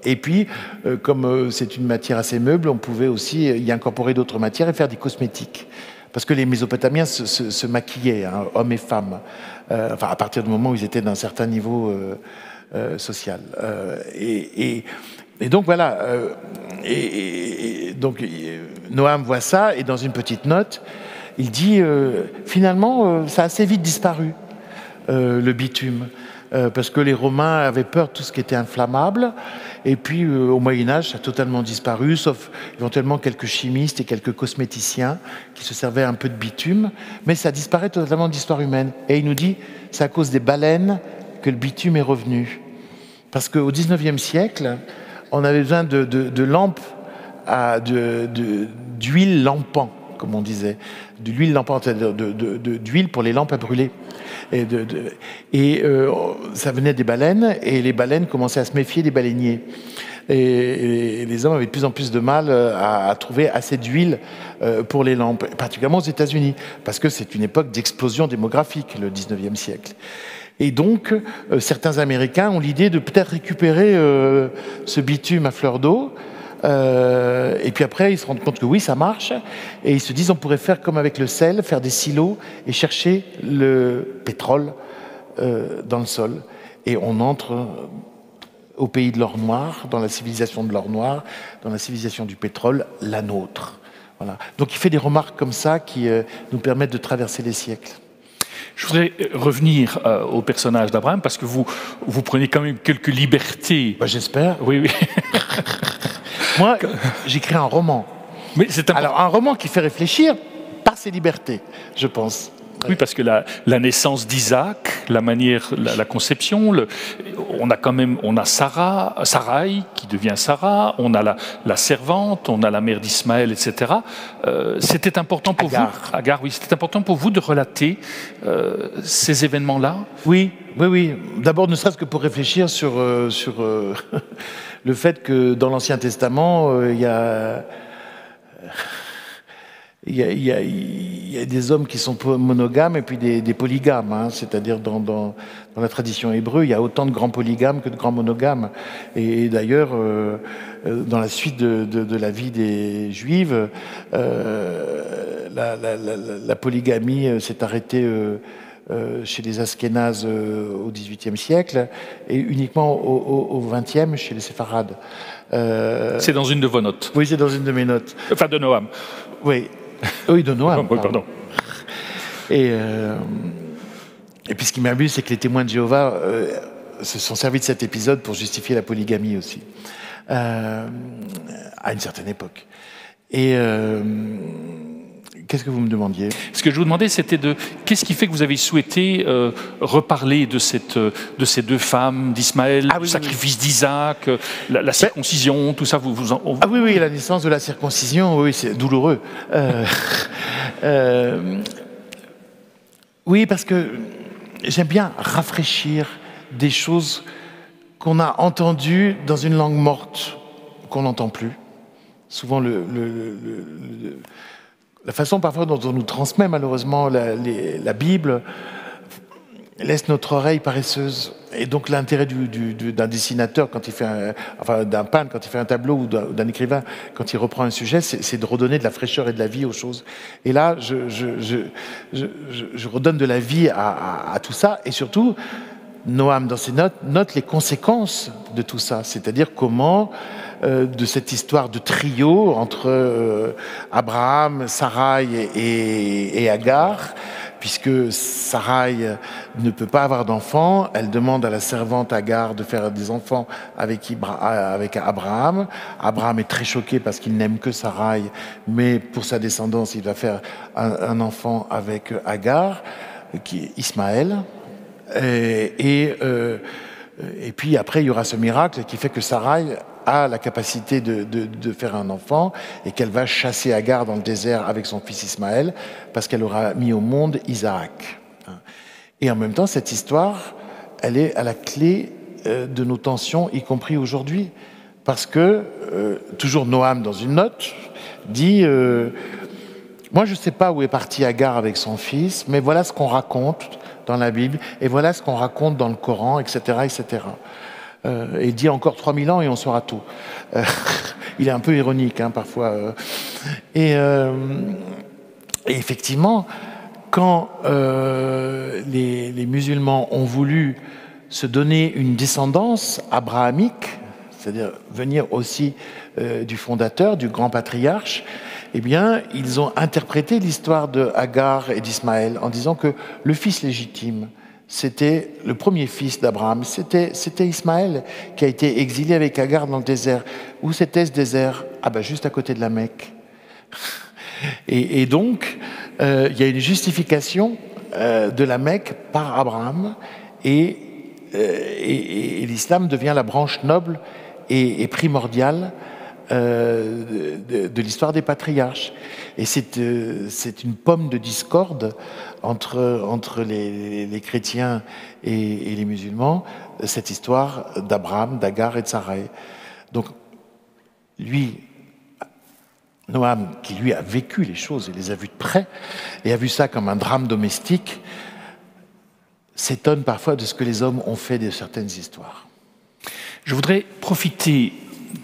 B: Et puis, comme c'est une matière assez meuble, on pouvait aussi y incorporer d'autres matières et faire des cosmétiques. Parce que les Mésopotamiens se maquillaient, hommes et femmes, à partir du moment où ils étaient d'un certain niveau social. Et donc voilà, donc Noam voit ça, et dans une petite note, il dit finalement, ça a assez vite disparu, le bitume. Parce que les Romains avaient peur de tout ce qui était inflammable, et puis au Moyen-Âge, ça a totalement disparu, sauf éventuellement quelques chimistes et quelques cosméticiens qui se servaient un peu de bitume, mais ça disparaît totalement de l'histoire humaine. Et il nous dit, c'est à cause des baleines que le bitume est revenu. Parce qu'au XIXe siècle, on avait besoin de lampes, d'huile lampant, comme on disait, de l'huile lampante, d'huile pour les lampes à brûler. Et ça venait des baleines, et les baleines commençaient à se méfier des baleiniers. Et les hommes avaient de plus en plus de mal à trouver assez d'huile pour les lampes, particulièrement aux États-Unis, parce que c'est une époque d'explosion démographique, le 19e siècle. Et donc, certains Américains ont l'idée de peut-être récupérer ce bitume à fleur d'eau. Et puis après, ils se rendent compte que oui, ça marche. Et ils se disent, on pourrait faire comme avec le sel, faire des silos et chercher le pétrole dans le sol. Et on entre au pays de l'or noir, dans la civilisation de l'or noir, dans la civilisation du pétrole, la nôtre. Voilà. Donc il fait des remarques comme ça qui nous permettent de traverser les siècles.
A: Je voudrais revenir au personnage d'Abraham, parce que vous prenez quand même quelques libertés.
B: J'espère.
A: Oui.
B: Moi, j'écris un roman.
A: Mais c'est
B: alors, un roman qui fait réfléchir par ses libertés, je pense.
A: Oui, parce que la naissance d'Isaac, la manière, la conception, on a Sarai qui devient Sarah, on a la servante, on a la mère d'Ismaël, etc. C'était important pour
B: Agar,
A: oui, c'était important pour vous de relater ces événements-là.
B: Oui. D'abord, ne serait-ce que pour réfléchir sur le fait que dans l'Ancien Testament, il y a il y a des hommes qui sont monogames et puis des polygames, hein, c'est-à-dire dans la tradition hébreu, il y a autant de grands polygames que de grands monogames. Et d'ailleurs, dans la suite de la vie des Juifs, la polygamie s'est arrêtée chez les Askénazes au XVIIIe siècle et uniquement au XXe chez les Séfarades.
A: C'est dans une de vos notes.
B: Oui, c'est dans une de mes notes.
A: Enfin, de Noam.
B: Oui, oui, de Noam.
A: Oui, pardon.
B: Et puis ce qui m'amuse, c'est que les témoins de Jéhovah se sont servis de cet épisode pour justifier la polygamie aussi, à une certaine époque. Et qu'est-ce que vous me demandiez?
A: Ce que je vous demandais, c'était qu'est-ce qui fait que vous avez souhaité reparler de ces deux femmes, d'Ismaël,
B: oui,
A: du sacrifice d'Isaac, la circoncision, tout ça
B: Ah oui, la naissance de la circoncision, oui, c'est douloureux. Oui, parce que j'aime bien rafraîchir des choses qu'on a entendues dans une langue morte, qu'on n'entend plus. Souvent, la façon parfois dont on nous transmet malheureusement la Bible laisse notre oreille paresseuse. Et donc l'intérêt d'un dessinateur, quand il fait d'un peintre, quand il fait un tableau, ou d'un écrivain, quand il reprend un sujet, c'est de redonner de la fraîcheur et de la vie aux choses. Et là, je redonne de la vie à tout ça. Et surtout, Noam, dans ses notes, note les conséquences de tout ça. C'est-à-dire comment, de cette histoire de trio entre Abraham, Sarai et Agar, puisque Sarai ne peut pas avoir d'enfants, elle demande à la servante Agar de faire des enfants avec Abraham. Abraham est très choqué parce qu'il n'aime que Sarai, mais pour sa descendance, il va faire un enfant avec Agar, qui est Ismaël. Et puis après, il y aura ce miracle qui fait que Sarai a la capacité de faire un enfant et qu'elle va chasser Agar dans le désert avec son fils Ismaël parce qu'elle aura mis au monde Isaac. Et en même temps, cette histoire, elle est à la clé de nos tensions, y compris aujourd'hui. Parce que, toujours Noam dans une note, dit moi je ne sais pas où est parti Agar avec son fils, mais voilà ce qu'on raconte dans la Bible, et voilà ce qu'on raconte dans le Coran, etc., etc. Et il dit encore 3000 ans et on saura tout. Il est un peu ironique, hein, parfois. Et effectivement, quand les musulmans ont voulu se donner une descendance abrahamique, c'est-à-dire venir aussi du fondateur, du grand patriarche, eh bien, ils ont interprété l'histoire de Agar et d'Ismaël en disant que le fils légitime, c'était le premier fils d'Abraham, c'était Ismaël qui a été exilé avec Agar dans le désert. Où c'était ce désert? Ah ben juste à côté de la Mecque. Et donc, il y a une justification de la Mecque par Abraham et l'islam devient la branche noble et primordiale de l'histoire des patriarches. Et c'est une pomme de discorde entre les chrétiens et les musulmans, cette histoire d'Abraham, d'Agar et de Sarai. Donc, lui, Noam, qui lui a vécu les choses et les a vues de près, et a vu ça comme un drame domestique, s'étonne parfois de ce que les hommes ont fait de certaines histoires.
A: Je voudrais profiter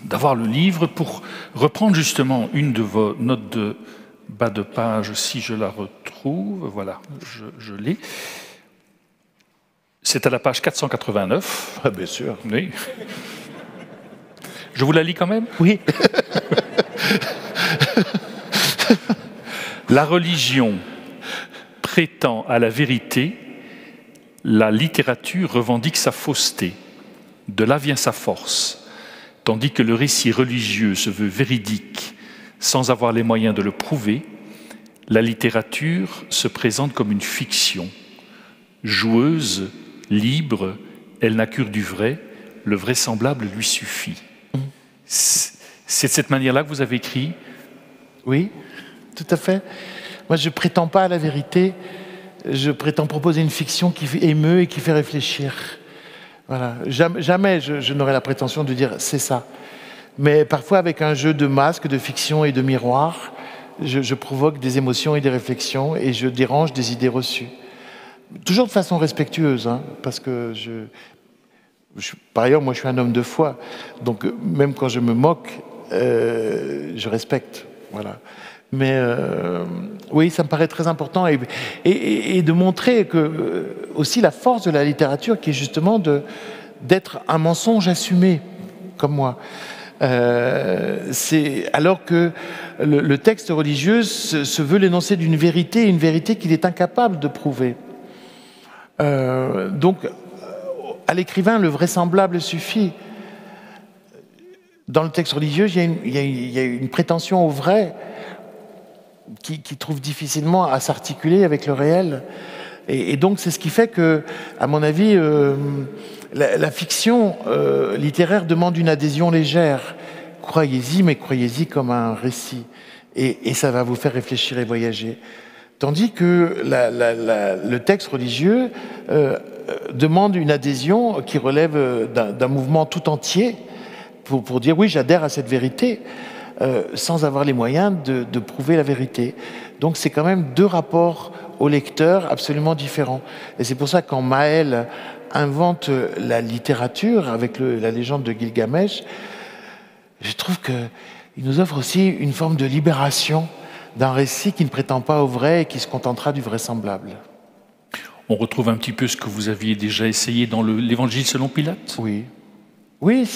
A: d'avoir le livre pour reprendre justement une de vos notes de bas de page, si je la retrouve. Voilà, je l'ai. C'est à la page 489.
B: Ah, bien sûr.
A: Oui. Je vous la lis quand même?
B: Oui.
A: La religion prétend à la vérité, la littérature revendique sa fausseté. De là vient sa force. Tandis que le récit religieux se veut véridique sans avoir les moyens de le prouver, la littérature se présente comme une fiction. Joueuse, libre, elle n'a cure du vrai, le vraisemblable lui suffit. C'est de cette manière-là que vous avez écrit?
B: Oui, tout à fait. Moi, je ne prétends pas à la vérité, je prétends proposer une fiction qui émeut et qui fait réfléchir. Voilà. Jamais je n'aurai la prétention de dire c'est ça. Mais parfois avec un jeu de masques, de fiction et de miroirs, je provoque des émotions et des réflexions et je dérange des idées reçues. Toujours de façon respectueuse, hein, parce que par ailleurs, moi je suis un homme de foi, donc même quand je me moque, je respecte. Voilà. Mais oui, ça me paraît très important et de montrer que aussi la force de la littérature qui est justement d'être un mensonge assumé, comme moi. Alors que le texte religieux se veut l'énoncé d'une vérité, une vérité qu'il est incapable de prouver. Donc, à l'écrivain, le vraisemblable suffit. Dans le texte religieux, il y a une prétention au vrai qui trouve difficilement à s'articuler avec le réel. Et donc, c'est ce qui fait que, à mon avis, la fiction littéraire demande une adhésion légère. Croyez-y, mais croyez-y comme un récit. Et ça va vous faire réfléchir et voyager. Tandis que le texte religieux demande une adhésion qui relève d'un mouvement tout entier pour dire oui, j'adhère à cette vérité, sans avoir les moyens de prouver la vérité. Donc c'est quand même deux rapports au lecteur absolument différents. Et c'est pour ça que quand Maël invente la littérature avec la légende de Gilgamesh, je trouve qu'il nous offre aussi une forme de libération d'un récit qui ne prétend pas au vrai et qui se contentera du vraisemblable.
A: On retrouve un petit peu ce que vous aviez déjà essayé dans l'Évangile selon Pilate?
B: Oui. Oui,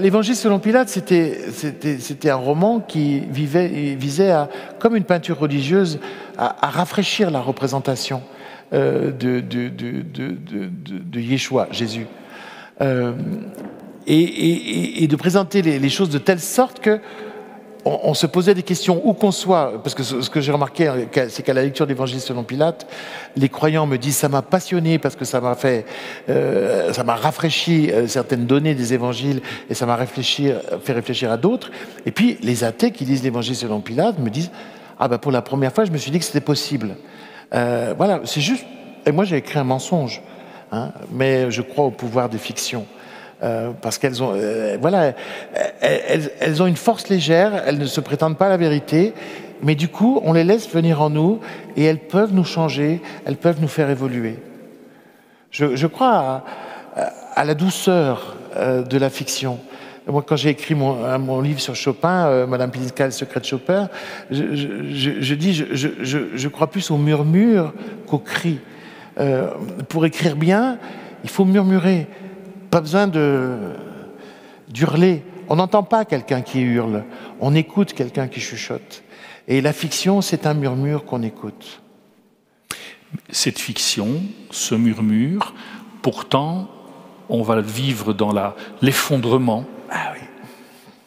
B: l'Évangile selon Pilate, c'était un roman qui visait à, comme une peinture religieuse, à rafraîchir la représentation de Yeshua, Jésus. Et de présenter les choses de telle sorte que on se posait des questions où qu'on soit, parce que ce que j'ai remarqué, c'est qu'à la lecture de l'Évangile selon Pilate, les croyants me disent ça m'a passionné parce que ça m'a rafraîchi certaines données des évangiles et ça m'a fait réfléchir à d'autres. Et puis les athées qui lisent l'Évangile selon Pilate me disent ah ben pour la première fois je me suis dit que c'était possible. Voilà, c'est juste. Et moi j'ai écrit un mensonge, hein, mais je crois au pouvoir des fictions. Parce qu'elles ont, elles ont une force légère, elles ne se prétendent pas à la vérité, mais du coup, on les laisse venir en nous et elles peuvent nous changer, elles peuvent nous faire évoluer. Je crois à la douceur de la fiction. Moi, quand j'ai écrit mon livre sur Chopin, Madame Piliska, le secret de Chopin, je crois plus au murmure qu'au cri. Pour écrire bien, il faut murmurer. Pas besoin d'hurler. On n'entend pas quelqu'un qui hurle. On écoute quelqu'un qui chuchote. Et la fiction, c'est un murmure qu'on écoute.
A: Cette fiction, ce murmure, pourtant, on va vivre dans l'effondrement,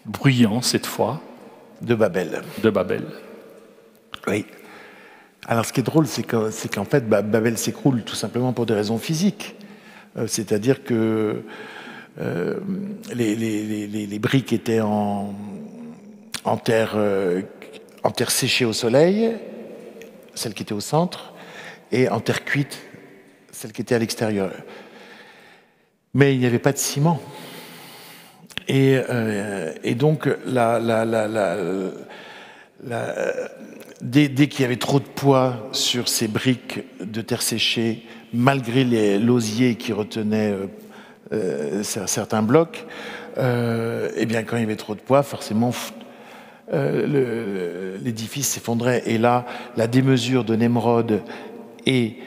A: bruyant cette fois,
B: de Babel. Oui. Alors ce qui est drôle, c'est qu'en fait, Babel s'écroule tout simplement pour des raisons physiques. C'est-à-dire que les briques étaient en terre séchée au soleil, celle qui était au centre, et en terre cuite, celle qui était à l'extérieur. Mais il n'y avait pas de ciment. Et donc, dès qu'il y avait trop de poids sur ces briques de terre séchée, malgré l'osier qui retenait certains blocs, eh bien, quand il y avait trop de poids, forcément, l'édifice s'effondrait. Et là, la démesure de Nemrod et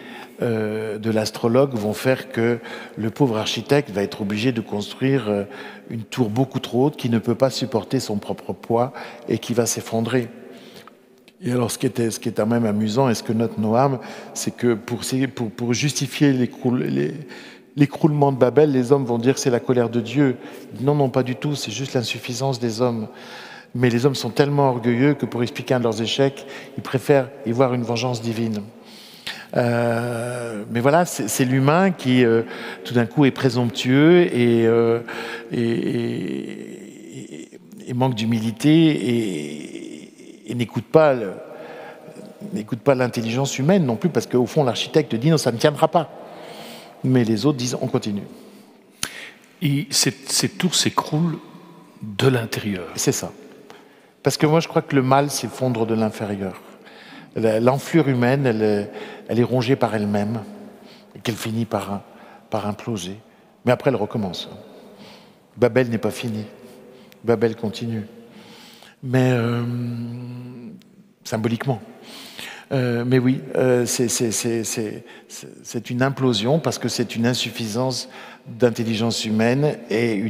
B: de l'astrologue vont faire que le pauvre architecte va être obligé de construire une tour beaucoup trop haute qui ne peut pas supporter son propre poids et qui va s'effondrer. Et alors, ce qui est quand même amusant, et ce que note Noam, c'est que pour justifier l'écroulement de Babel, les hommes vont dire que c'est la colère de Dieu. Non, pas du tout, c'est juste l'insuffisance des hommes. Mais les hommes sont tellement orgueilleux que pour expliquer un de leurs échecs, ils préfèrent y voir une vengeance divine. Mais voilà, c'est l'humain qui, tout d'un coup, est présomptueux et manque d'humilité et n'écoute pas l'intelligence humaine non plus, parce qu'au fond, l'architecte dit non, ça ne tiendra pas. Mais les autres disent on continue.
A: Et cette tour s'écroule de l'intérieur.
B: C'est ça. Parce que moi, je crois que le mal s'effondre de l'inférieur. L'enflure humaine, elle est rongée par elle-même, et qu'elle finit par imploser. Mais après, elle recommence. Babel n'est pas fini. Babel continue. Mais symboliquement. Mais oui, c'est une implosion parce que c'est une insuffisance d'intelligence humaine et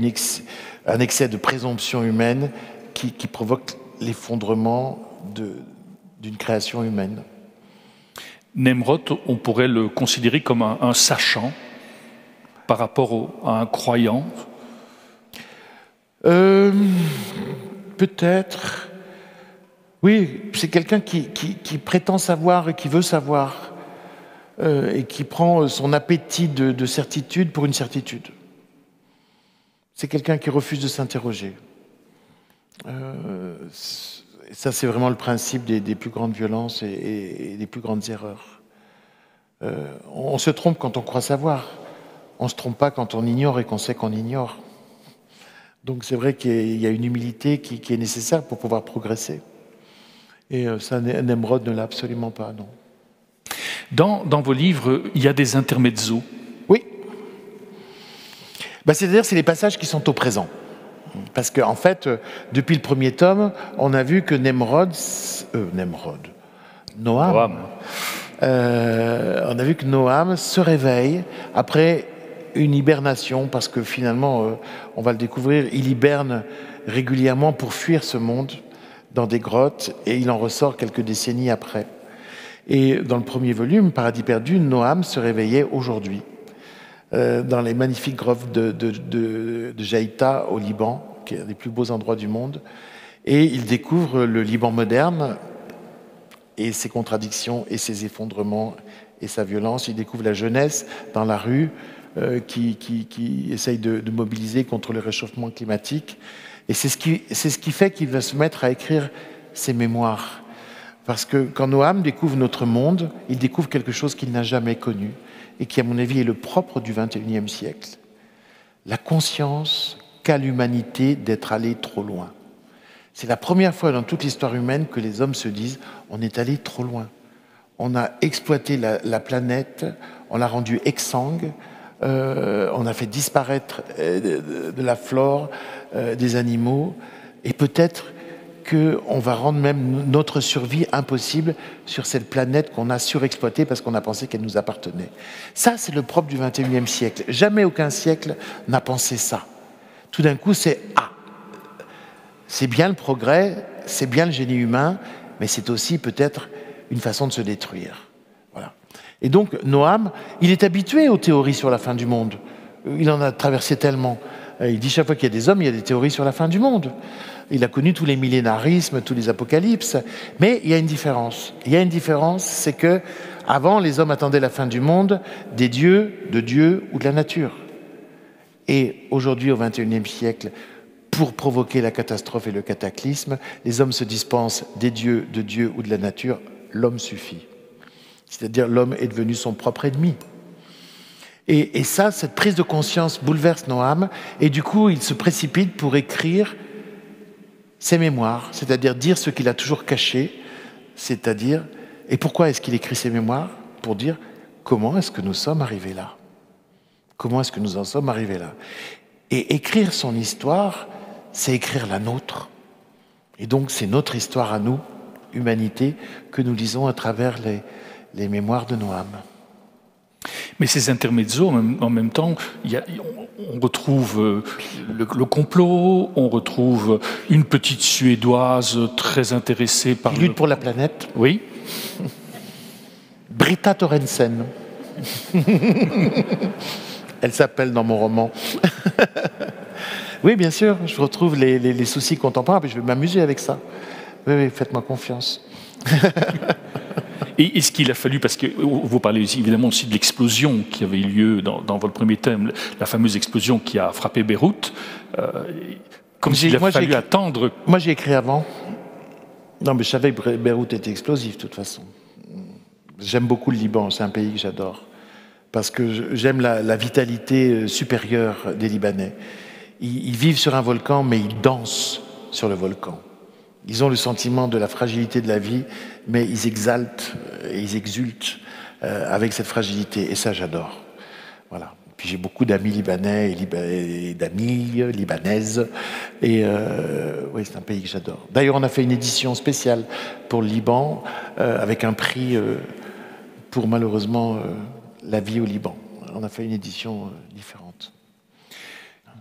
B: un excès de présomption humaine qui provoque l'effondrement d'une création humaine.
A: Nemrod, on pourrait le considérer comme un sachant par rapport à un croyant.
B: Peut-être. Oui, c'est quelqu'un qui prétend savoir et qui veut savoir et qui prend son appétit de certitude pour une certitude. C'est quelqu'un qui refuse de s'interroger. Ça, c'est vraiment le principe des plus grandes violences et des plus grandes erreurs. On se trompe quand on croit savoir. On ne se trompe pas quand on ignore et qu'on sait qu'on ignore. Donc c'est vrai qu'il y a une humilité qui est nécessaire pour pouvoir progresser. Et ça, Nemrod ne l'a absolument pas, non.
A: Dans vos livres, il y a des intermezzos.
B: Oui. C'est-à-dire, c'est les passages qui sont au présent. Parce qu'en fait, depuis le premier tome, on a vu que Noam. On a vu que Noam se réveille après une hibernation, parce que finalement, on va le découvrir, il hiberne régulièrement pour fuir ce monde dans des grottes, et il en ressort quelques décennies après. Et dans le premier volume, Paradis perdu, Noam se réveillait aujourd'hui, dans les magnifiques grottes de Jaïta au Liban, qui est un des plus beaux endroits du monde, et il découvre le Liban moderne, et ses contradictions, et ses effondrements, et sa violence. Il découvre la jeunesse dans la rue, qui essaye de mobiliser contre le réchauffement climatique. Et c'est ce qui fait qu'il va se mettre à écrire ses mémoires. Parce que quand Noam découvre notre monde, il découvre quelque chose qu'il n'a jamais connu et qui, à mon avis, est le propre du XXIe siècle. La conscience qu'a l'humanité d'être allé trop loin. C'est la première fois dans toute l'histoire humaine que les hommes se disent « on est allé trop loin ». On a exploité la planète, on l'a rendue exsangue, on a fait disparaître de la flore, des animaux, et peut-être qu'on va rendre même notre survie impossible sur cette planète qu'on a surexploitée parce qu'on a pensé qu'elle nous appartenait. Ça, c'est le propre du XXIe siècle. Jamais aucun siècle n'a pensé ça. Tout d'un coup, c'est « ah ». C'est bien le progrès, c'est bien le génie humain, mais c'est aussi peut-être une façon de se détruire. Voilà. Et donc, Noam, il est habitué aux théories sur la fin du monde. Il en a traversé tellement. Il dit chaque fois qu'il y a des hommes, il y a des théories sur la fin du monde. Il a connu tous les millénarismes, tous les apocalypses. Mais il y a une différence. Il y a une différence, c'est que avant, les hommes attendaient la fin du monde des dieux, de Dieu ou de la nature. Et aujourd'hui, au XXIe siècle, pour provoquer la catastrophe et le cataclysme, les hommes se dispensent des dieux, de Dieu ou de la nature. L'homme suffit. C'est-à-dire l'homme est devenu son propre ennemi. Et ça, cette prise de conscience bouleverse Noam, et du coup, il se précipite pour écrire ses mémoires, c'est-à-dire dire ce qu'il a toujours caché, c'est-à-dire, et pourquoi est-ce qu'il écrit ses mémoires? Pour dire comment est-ce que nous sommes arrivés là? Comment est-ce que nous en sommes arrivés là? Et écrire son histoire, c'est écrire la nôtre. Et donc, c'est notre histoire à nous, humanité, que nous lisons à travers les mémoires de Noam.
A: Mais ces intermezzos, en même temps, on retrouve le complot, on retrouve une petite Suédoise très intéressée par...
B: Qui lutte pour la planète.
A: Oui.
B: Britta Torensen. Elle s'appelle dans mon roman. Oui, bien sûr, je retrouve les soucis contemporains, et je vais m'amuser avec ça. Oui, faites-moi confiance.
A: Et est-ce qu'il a fallu, parce que vous parlez évidemment aussi de l'explosion qui avait eu lieu dans votre premier thème, la fameuse explosion qui a frappé Beyrouth, comme s'il a fallu attendre...
B: Moi, j'ai écrit avant. Non, mais je savais que Beyrouth était explosif, de toute façon. J'aime beaucoup le Liban, c'est un pays que j'adore. Parce que j'aime la vitalité supérieure des Libanais. Ils vivent sur un volcan, mais ils dansent sur le volcan. Ils ont le sentiment de la fragilité de la vie, mais ils exaltent et ils exultent avec cette fragilité. Et ça, j'adore. Voilà. Puis j'ai beaucoup d'amis libanais et d'amis libanaises. Et oui, c'est un pays que j'adore. D'ailleurs, on a fait une édition spéciale pour le Liban avec un prix pour malheureusement la vie au Liban. On a fait une édition différente.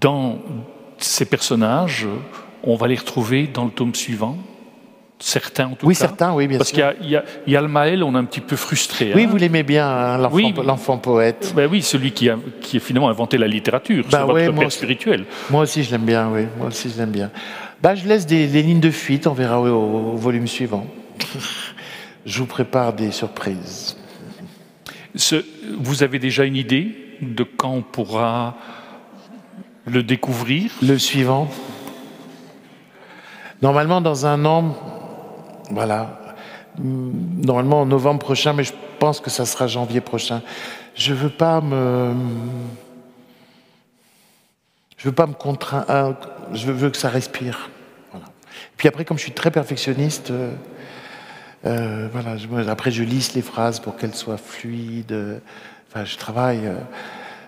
A: Dans ces personnages, on va les retrouver dans le tome suivant. Certains en tout cas.
B: Oui, certains, oui, bien
A: sûr. Parce qu'il y a le Maël, on est un petit peu frustré.
B: Oui, vous l'aimez bien, hein, l'enfant poète.
A: Ben oui, celui qui a finalement inventé la littérature, c'est votre père spirituel.
B: Moi aussi, je l'aime bien, oui. Moi aussi, je l'aime bien. Ben, je laisse des lignes de fuite, on verra au volume suivant. Je vous prépare des surprises.
A: Vous avez déjà une idée de quand on pourra le découvrir?
B: Le suivant. Normalement, dans un an, voilà. Normalement, en novembre prochain, mais je pense que ça sera janvier prochain. Je veux pas me contraindre. Je veux que ça respire. Voilà. Puis après, comme je suis très perfectionniste, voilà. Après, je lisse les phrases pour qu'elles soient fluides. Enfin, je travaille.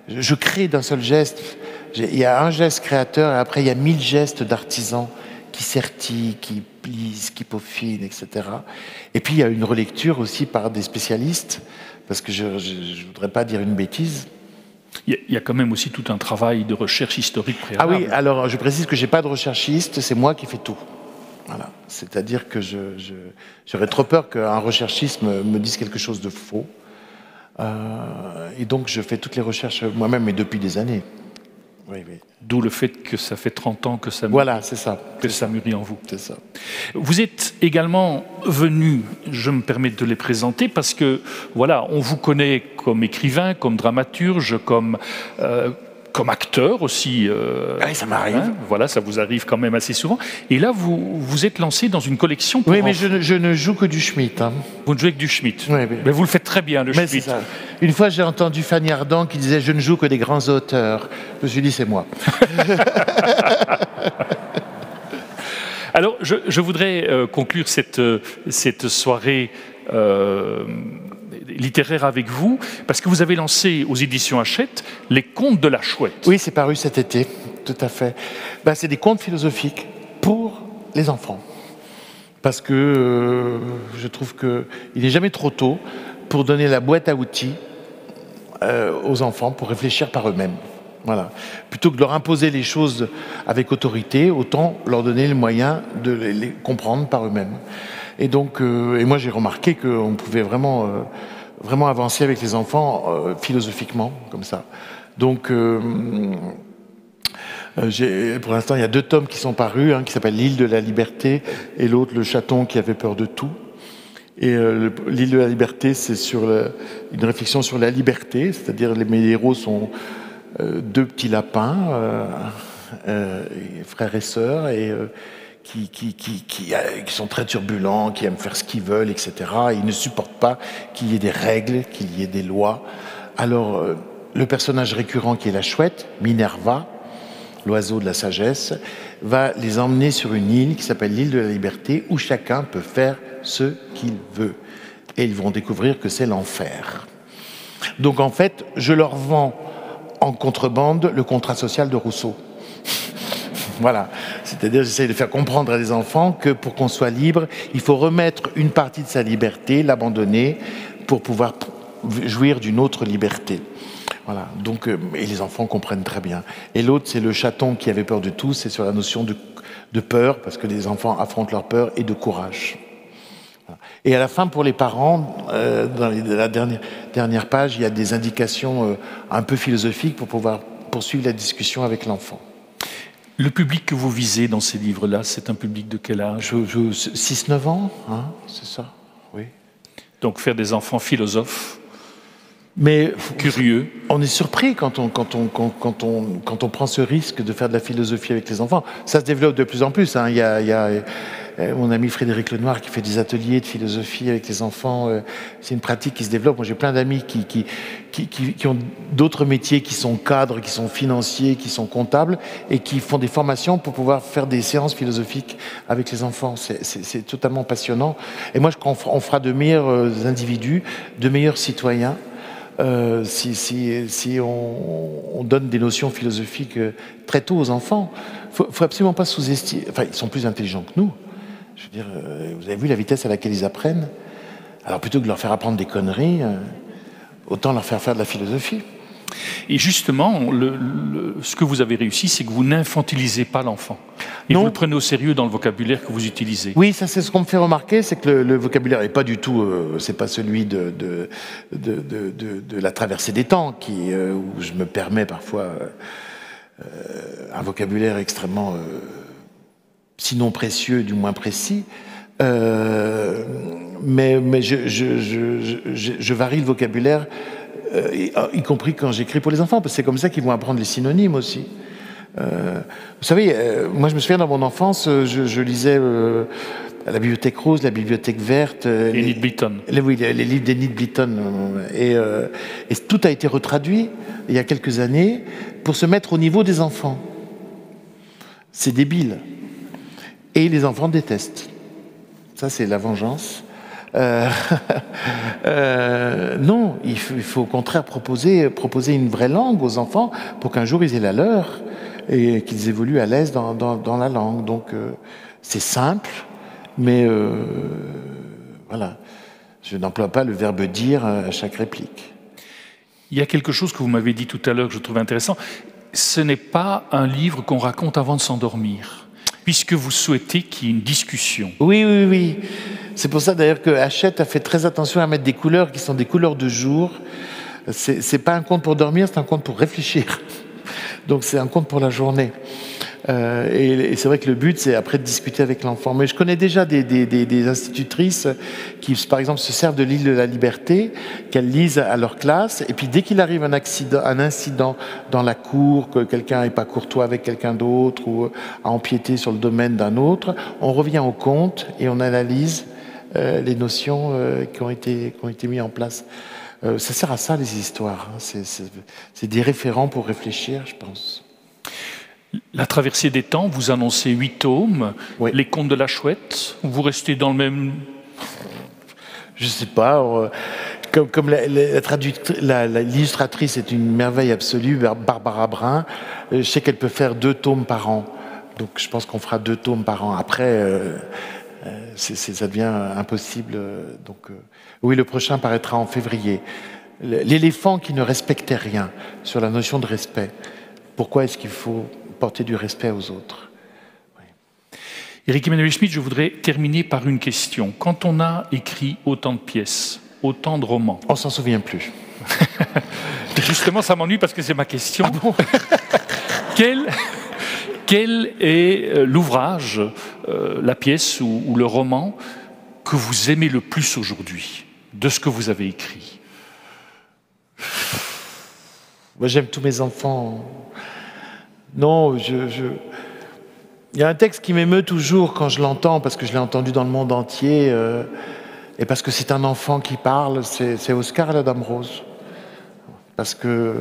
B: Je crée d'un seul geste. Il y a un geste créateur et après, il y a 1000 gestes d'artisans qui sertillent, qui plissent, qui peaufinent, etc. Et puis, il y a une relecture aussi par des spécialistes, parce que je ne voudrais pas dire une bêtise.
A: Il y a quand même aussi tout un travail de recherche historique préalable.
B: Ah oui, alors je précise que je n'ai pas de recherchiste, c'est moi qui fais tout. Voilà. C'est-à-dire que j'aurais trop peur qu'un recherchiste me dise quelque chose de faux. Et donc, je fais toutes les recherches moi-même, mais depuis des années. Oui, oui.
A: D'où le fait que ça fait 30 ans que ça mûrit,
B: voilà, c'est ça.
A: Que ça mûrit en vous.
B: C'est ça.
A: Vous êtes également venu, je me permets de les présenter, parce que, voilà, on vous connaît comme écrivain, comme dramaturge, comme acteur aussi.
B: Oui, ça m'arrive.
A: Hein, voilà, ça vous arrive quand même assez souvent. Et là, vous êtes lancé dans une collection pour
B: oui, mais je ne joue que du Schmitt. Hein.
A: Vous ne jouez que du Schmitt.
B: Oui, oui.
A: Mais vous le faites très bien, le Schmitt.
B: Ça. Une fois, j'ai entendu Fanny Ardant qui disait « Je ne joue que des grands auteurs ». Je me suis dit « C'est moi ».
A: Alors, je voudrais conclure cette soirée littéraire avec vous, parce que vous avez lancé aux éditions Hachette les Contes de la Chouette.
B: Oui, c'est paru cet été, tout à fait. Ben, c'est des contes philosophiques pour les enfants. Parce que je trouve qu'il n'est jamais trop tôt pour donner la boîte à outils aux enfants pour réfléchir par eux-mêmes. Voilà. Plutôt que de leur imposer les choses avec autorité, autant leur donner le moyen de les comprendre par eux-mêmes. Et donc, et moi j'ai remarqué qu'on pouvait vraiment avancer avec les enfants philosophiquement, comme ça. Donc, pour l'instant, il y a 2 tomes qui sont parus, qui s'appellent L'île de la liberté et l'autre, Le chaton qui avait peur de tout. Et L'île de la liberté, c'est sur une réflexion sur la liberté, c'est-à-dire mes héros sont 2 petits lapins, frères et sœurs, et qui sont très turbulents, qui aiment faire ce qu'ils veulent, etc. Et ils ne supportent pas qu'il y ait des règles, qu'il y ait des lois. Alors, le personnage récurrent qui est la chouette, Minerva, l'oiseau de la sagesse, va les emmener sur une île qui s'appelle l'île de la liberté, où chacun peut faire ce qu'il veut. Et ils vont découvrir que c'est l'enfer. Donc en fait, je leur vends en contrebande le contrat social de Rousseau. Voilà. C'est-à-dire, j'essaie de faire comprendre à des enfants que pour qu'on soit libre, il faut remettre une partie de sa liberté, l'abandonner, pour pouvoir jouir d'une autre liberté. Voilà. Donc, et les enfants comprennent très bien. Et l'autre, c'est le chaton qui avait peur de tout, c'est sur la notion de peur, parce que les enfants affrontent leur peur, et de courage. Voilà. Et à la fin, pour les parents, dans la dernière page, il y a des indications un peu philosophiques pour pouvoir poursuivre la discussion avec l'enfant.
A: Le public que vous visez dans ces livres-là, c'est un public de quel âge?
B: 6-9 ans, c'est ça, oui.
A: Donc faire des enfants philosophes.
B: Mais
A: curieux.
B: on est surpris quand on prend ce risque de faire de la philosophie avec les enfants. Ça se développe de plus en plus. Hein. Il y a mon ami Frédéric Lenoir qui fait des ateliers de philosophie avec les enfants. C'est une pratique qui se développe. Moi, j'ai plein d'amis qui ont d'autres métiers, qui sont cadres, qui sont financiers, qui sont comptables et qui font des formations pour pouvoir faire des séances philosophiques avec les enfants. C'est totalement passionnant. Et moi, je crois qu'on fera de meilleurs individus, de meilleurs citoyens. Si on donne des notions philosophiques très tôt aux enfants, faut absolument pas sous-estimer. Enfin, ils sont plus intelligents que nous. Je veux dire, vous avez vu la vitesse à laquelle ils apprennent. Alors plutôt que de leur faire apprendre des conneries, autant leur faire de la philosophie.
A: Et justement, ce que vous avez réussi, c'est que vous n'infantilisez pas l'enfant. Et vous le prenez au sérieux dans le vocabulaire que vous utilisez.
B: Oui, ça c'est ce qu'on me fait remarquer, c'est que le vocabulaire n'est pas du tout, c'est pas celui de la traversée des temps, où je me permets parfois un vocabulaire extrêmement, sinon précieux, du moins précis. Mais je varie le vocabulaire, y compris quand j'écris pour les enfants, parce que c'est comme ça qu'ils vont apprendre les synonymes aussi. Vous savez, moi je me souviens dans mon enfance, je lisais la Bibliothèque Rose, la Bibliothèque Verte,
A: Enid Blyton.
B: Oui, les livres d'Enid Blyton, et tout a été retraduit il y a quelques années pour se mettre au niveau des enfants. C'est débile, et les enfants détestent. Ça, c'est la vengeance. Non, il faut au contraire proposer une vraie langue aux enfants pour qu'un jour ils aient la leur et qu'ils évoluent à l'aise dans la langue. Donc c'est simple, mais voilà, je n'emploie pas le verbe dire à chaque réplique.
A: Il y a quelque chose que vous m'avez dit tout à l'heure que je trouve intéressant. Ce n'est pas un livre qu'on raconte avant de s'endormir, puisque vous souhaitez qu'il y ait une discussion.
B: Oui. C'est pour ça d'ailleurs que Hachette a fait très attention à mettre des couleurs qui sont des couleurs de jour. C'est pas un conte pour dormir, c'est un conte pour réfléchir. Donc c'est un conte pour la journée. Et c'est vrai que le but, c'est après de discuter avec l'enfant. Mais je connais déjà des institutrices qui, par exemple, se servent de l'île de la Liberté, qu'elles lisent à leur classe, et puis dès qu'il arrive un incident dans la cour, que quelqu'un n'est pas courtois avec quelqu'un d'autre, ou a empiété sur le domaine d'un autre, on revient au conte et on analyse les notions qui ont été mises en place. Ça sert à ça, les histoires. C'est des référents pour réfléchir, je pense.
A: La traversée des temps, vous annoncez 8 tomes. Oui. Les contes de la chouette, vous restez dans le même...
B: Je ne sais pas. Comme l'illustratrice est une merveille absolue, Barbara Brun, je sais qu'elle peut faire 2 tomes par an. Donc je pense qu'on fera 2 tomes par an. Après, ça devient impossible. Donc, oui, le prochain paraîtra en février. L'éléphant qui ne respectait rien, sur la notion de respect. Pourquoi est-ce qu'il faut porter du respect aux autres? Oui.
A: Éric Emmanuel Schmitt, je voudrais terminer par une question. Quand on a écrit autant de pièces, autant de romans...
B: On s'en souvient plus.
A: Justement, ça m'ennuie parce que c'est ma question.
B: Ah bon?
A: Quel est l'ouvrage, la pièce ou le roman que vous aimez le plus aujourd'hui de ce que vous avez écrit?
B: Moi, j'aime tous mes enfants. Non, il y a un texte qui m'émeut toujours quand je l'entends, parce que je l'ai entendu dans le monde entier, et parce que c'est un enfant qui parle, c'est Oscar et la Dame Rose. Parce que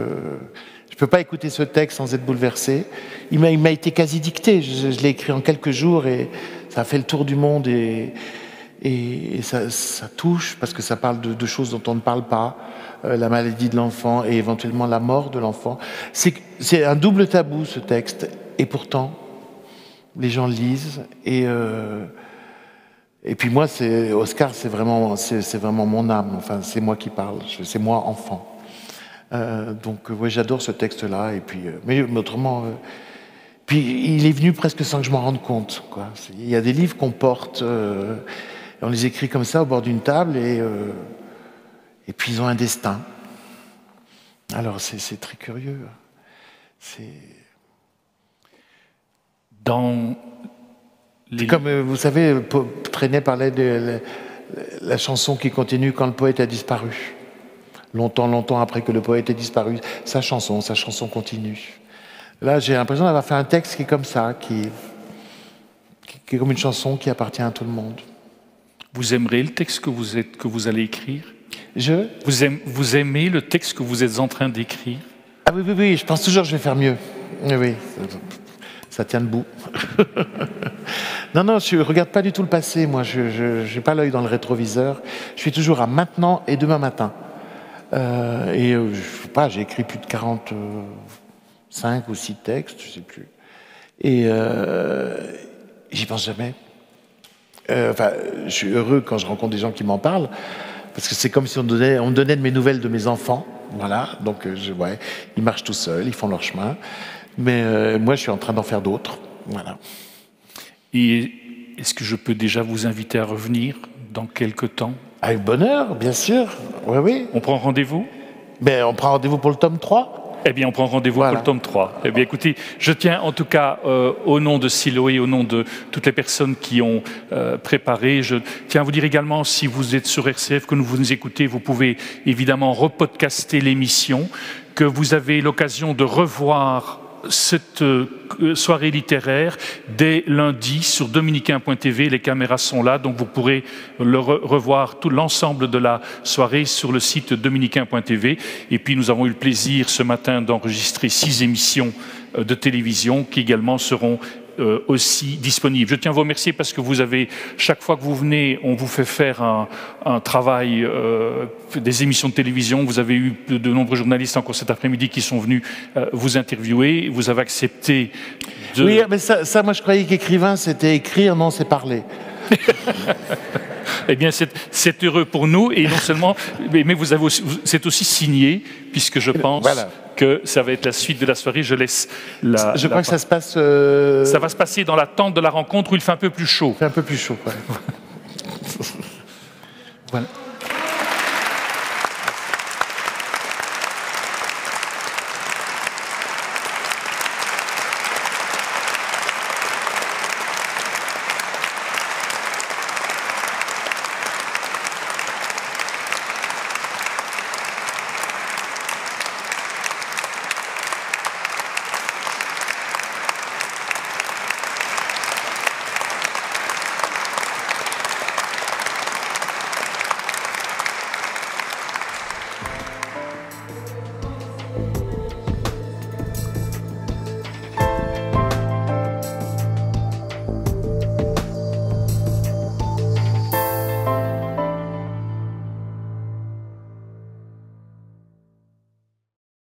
B: je ne peux pas écouter ce texte sans être bouleversé. Il m'a été quasi dicté, je l'ai écrit en quelques jours, et ça a fait le tour du monde, et ça touche, parce que ça parle de choses dont on ne parle pas, la maladie de l'enfant et éventuellement la mort de l'enfant. C'est un double tabou, ce texte, et pourtant, les gens le lisent, et puis moi, Oscar, c'est vraiment mon âme, enfin, c'est moi qui parle, c'est moi enfant. Donc, ouais, j'adore ce texte-là, et puis, mais autrement... puis il est venu presque sans que je m'en rende compte, quoi. Il y a des livres qu'on porte... on les écrit comme ça au bord d'une table et puis ils ont un destin. Alors c'est très curieux. Comme vous savez, Trenet parlait de la chanson qui continue quand le poète a disparu. longtemps, longtemps après que le poète ait disparu, sa chanson continue. Là, j'ai l'impression d'avoir fait un texte qui est comme ça, qui est comme une chanson qui appartient à tout le monde.
A: Vous aimerez le texte que vous allez écrire? Vous aimez le texte que vous êtes en train d'écrire?
B: Ah oui, oui, oui, je pense toujours que je vais faire mieux. Oui, oui, ça tient debout. Non, non, je ne regarde pas du tout le passé, moi, je n'ai pas l'œil dans le rétroviseur. Je suis toujours à maintenant et demain matin. Je sais pas, j'ai écrit plus de 45 ou 6 textes, je ne sais plus. Et j'y pense jamais. Enfin, je suis heureux quand je rencontre des gens qui m'en parlent, parce que c'est comme si on me donnait de mes nouvelles de mes enfants. Voilà, donc ouais, ils marchent tout seuls, ils font leur chemin. Mais moi, je suis en train d'en faire d'autres. Voilà.
A: Et est-ce que je peux déjà vous inviter à revenir dans quelques temps?
B: Avec bonheur, bien sûr. Oui, oui.
A: On prend rendez-vous?
B: Ben, on prend rendez-vous pour le tome 3.
A: Eh bien, on prend rendez-vous pour le tome 3. Eh bien, écoutez, je tiens en tout cas, au nom de Siloé, au nom de toutes les personnes qui ont préparé, je tiens à vous dire également, si vous êtes sur RCF, que vous nous écoutez, vous pouvez évidemment repodcaster l'émission, que vous avez l'occasion de revoir cette soirée littéraire dès lundi sur dominicain.tv. Les caméras sont là, donc vous pourrez revoir tout l'ensemble de la soirée sur le site dominicain.tv. Et puis nous avons eu le plaisir ce matin d'enregistrer 6 émissions de télévision qui également seront aussi disponible. Je tiens à vous remercier parce que vous avez, chaque fois que vous venez, on vous fait faire un travail, des émissions de télévision. Vous avez eu de nombreux journalistes encore cet après-midi qui sont venus vous interviewer. Vous avez accepté de...
B: Oui, mais ça moi je croyais qu'écrivain c'était écrire, non, c'est parler.
A: Eh bien, c'est heureux pour nous, et non seulement, mais vous avez c'est aussi signé, puisque je pense que ça va être la suite de la soirée. Je laisse la...
B: Je crois que ça se passe...
A: Ça va se passer dans la tente de la rencontre où il fait un peu plus chaud.
B: Il fait un peu plus chaud, ouais.
A: Voilà.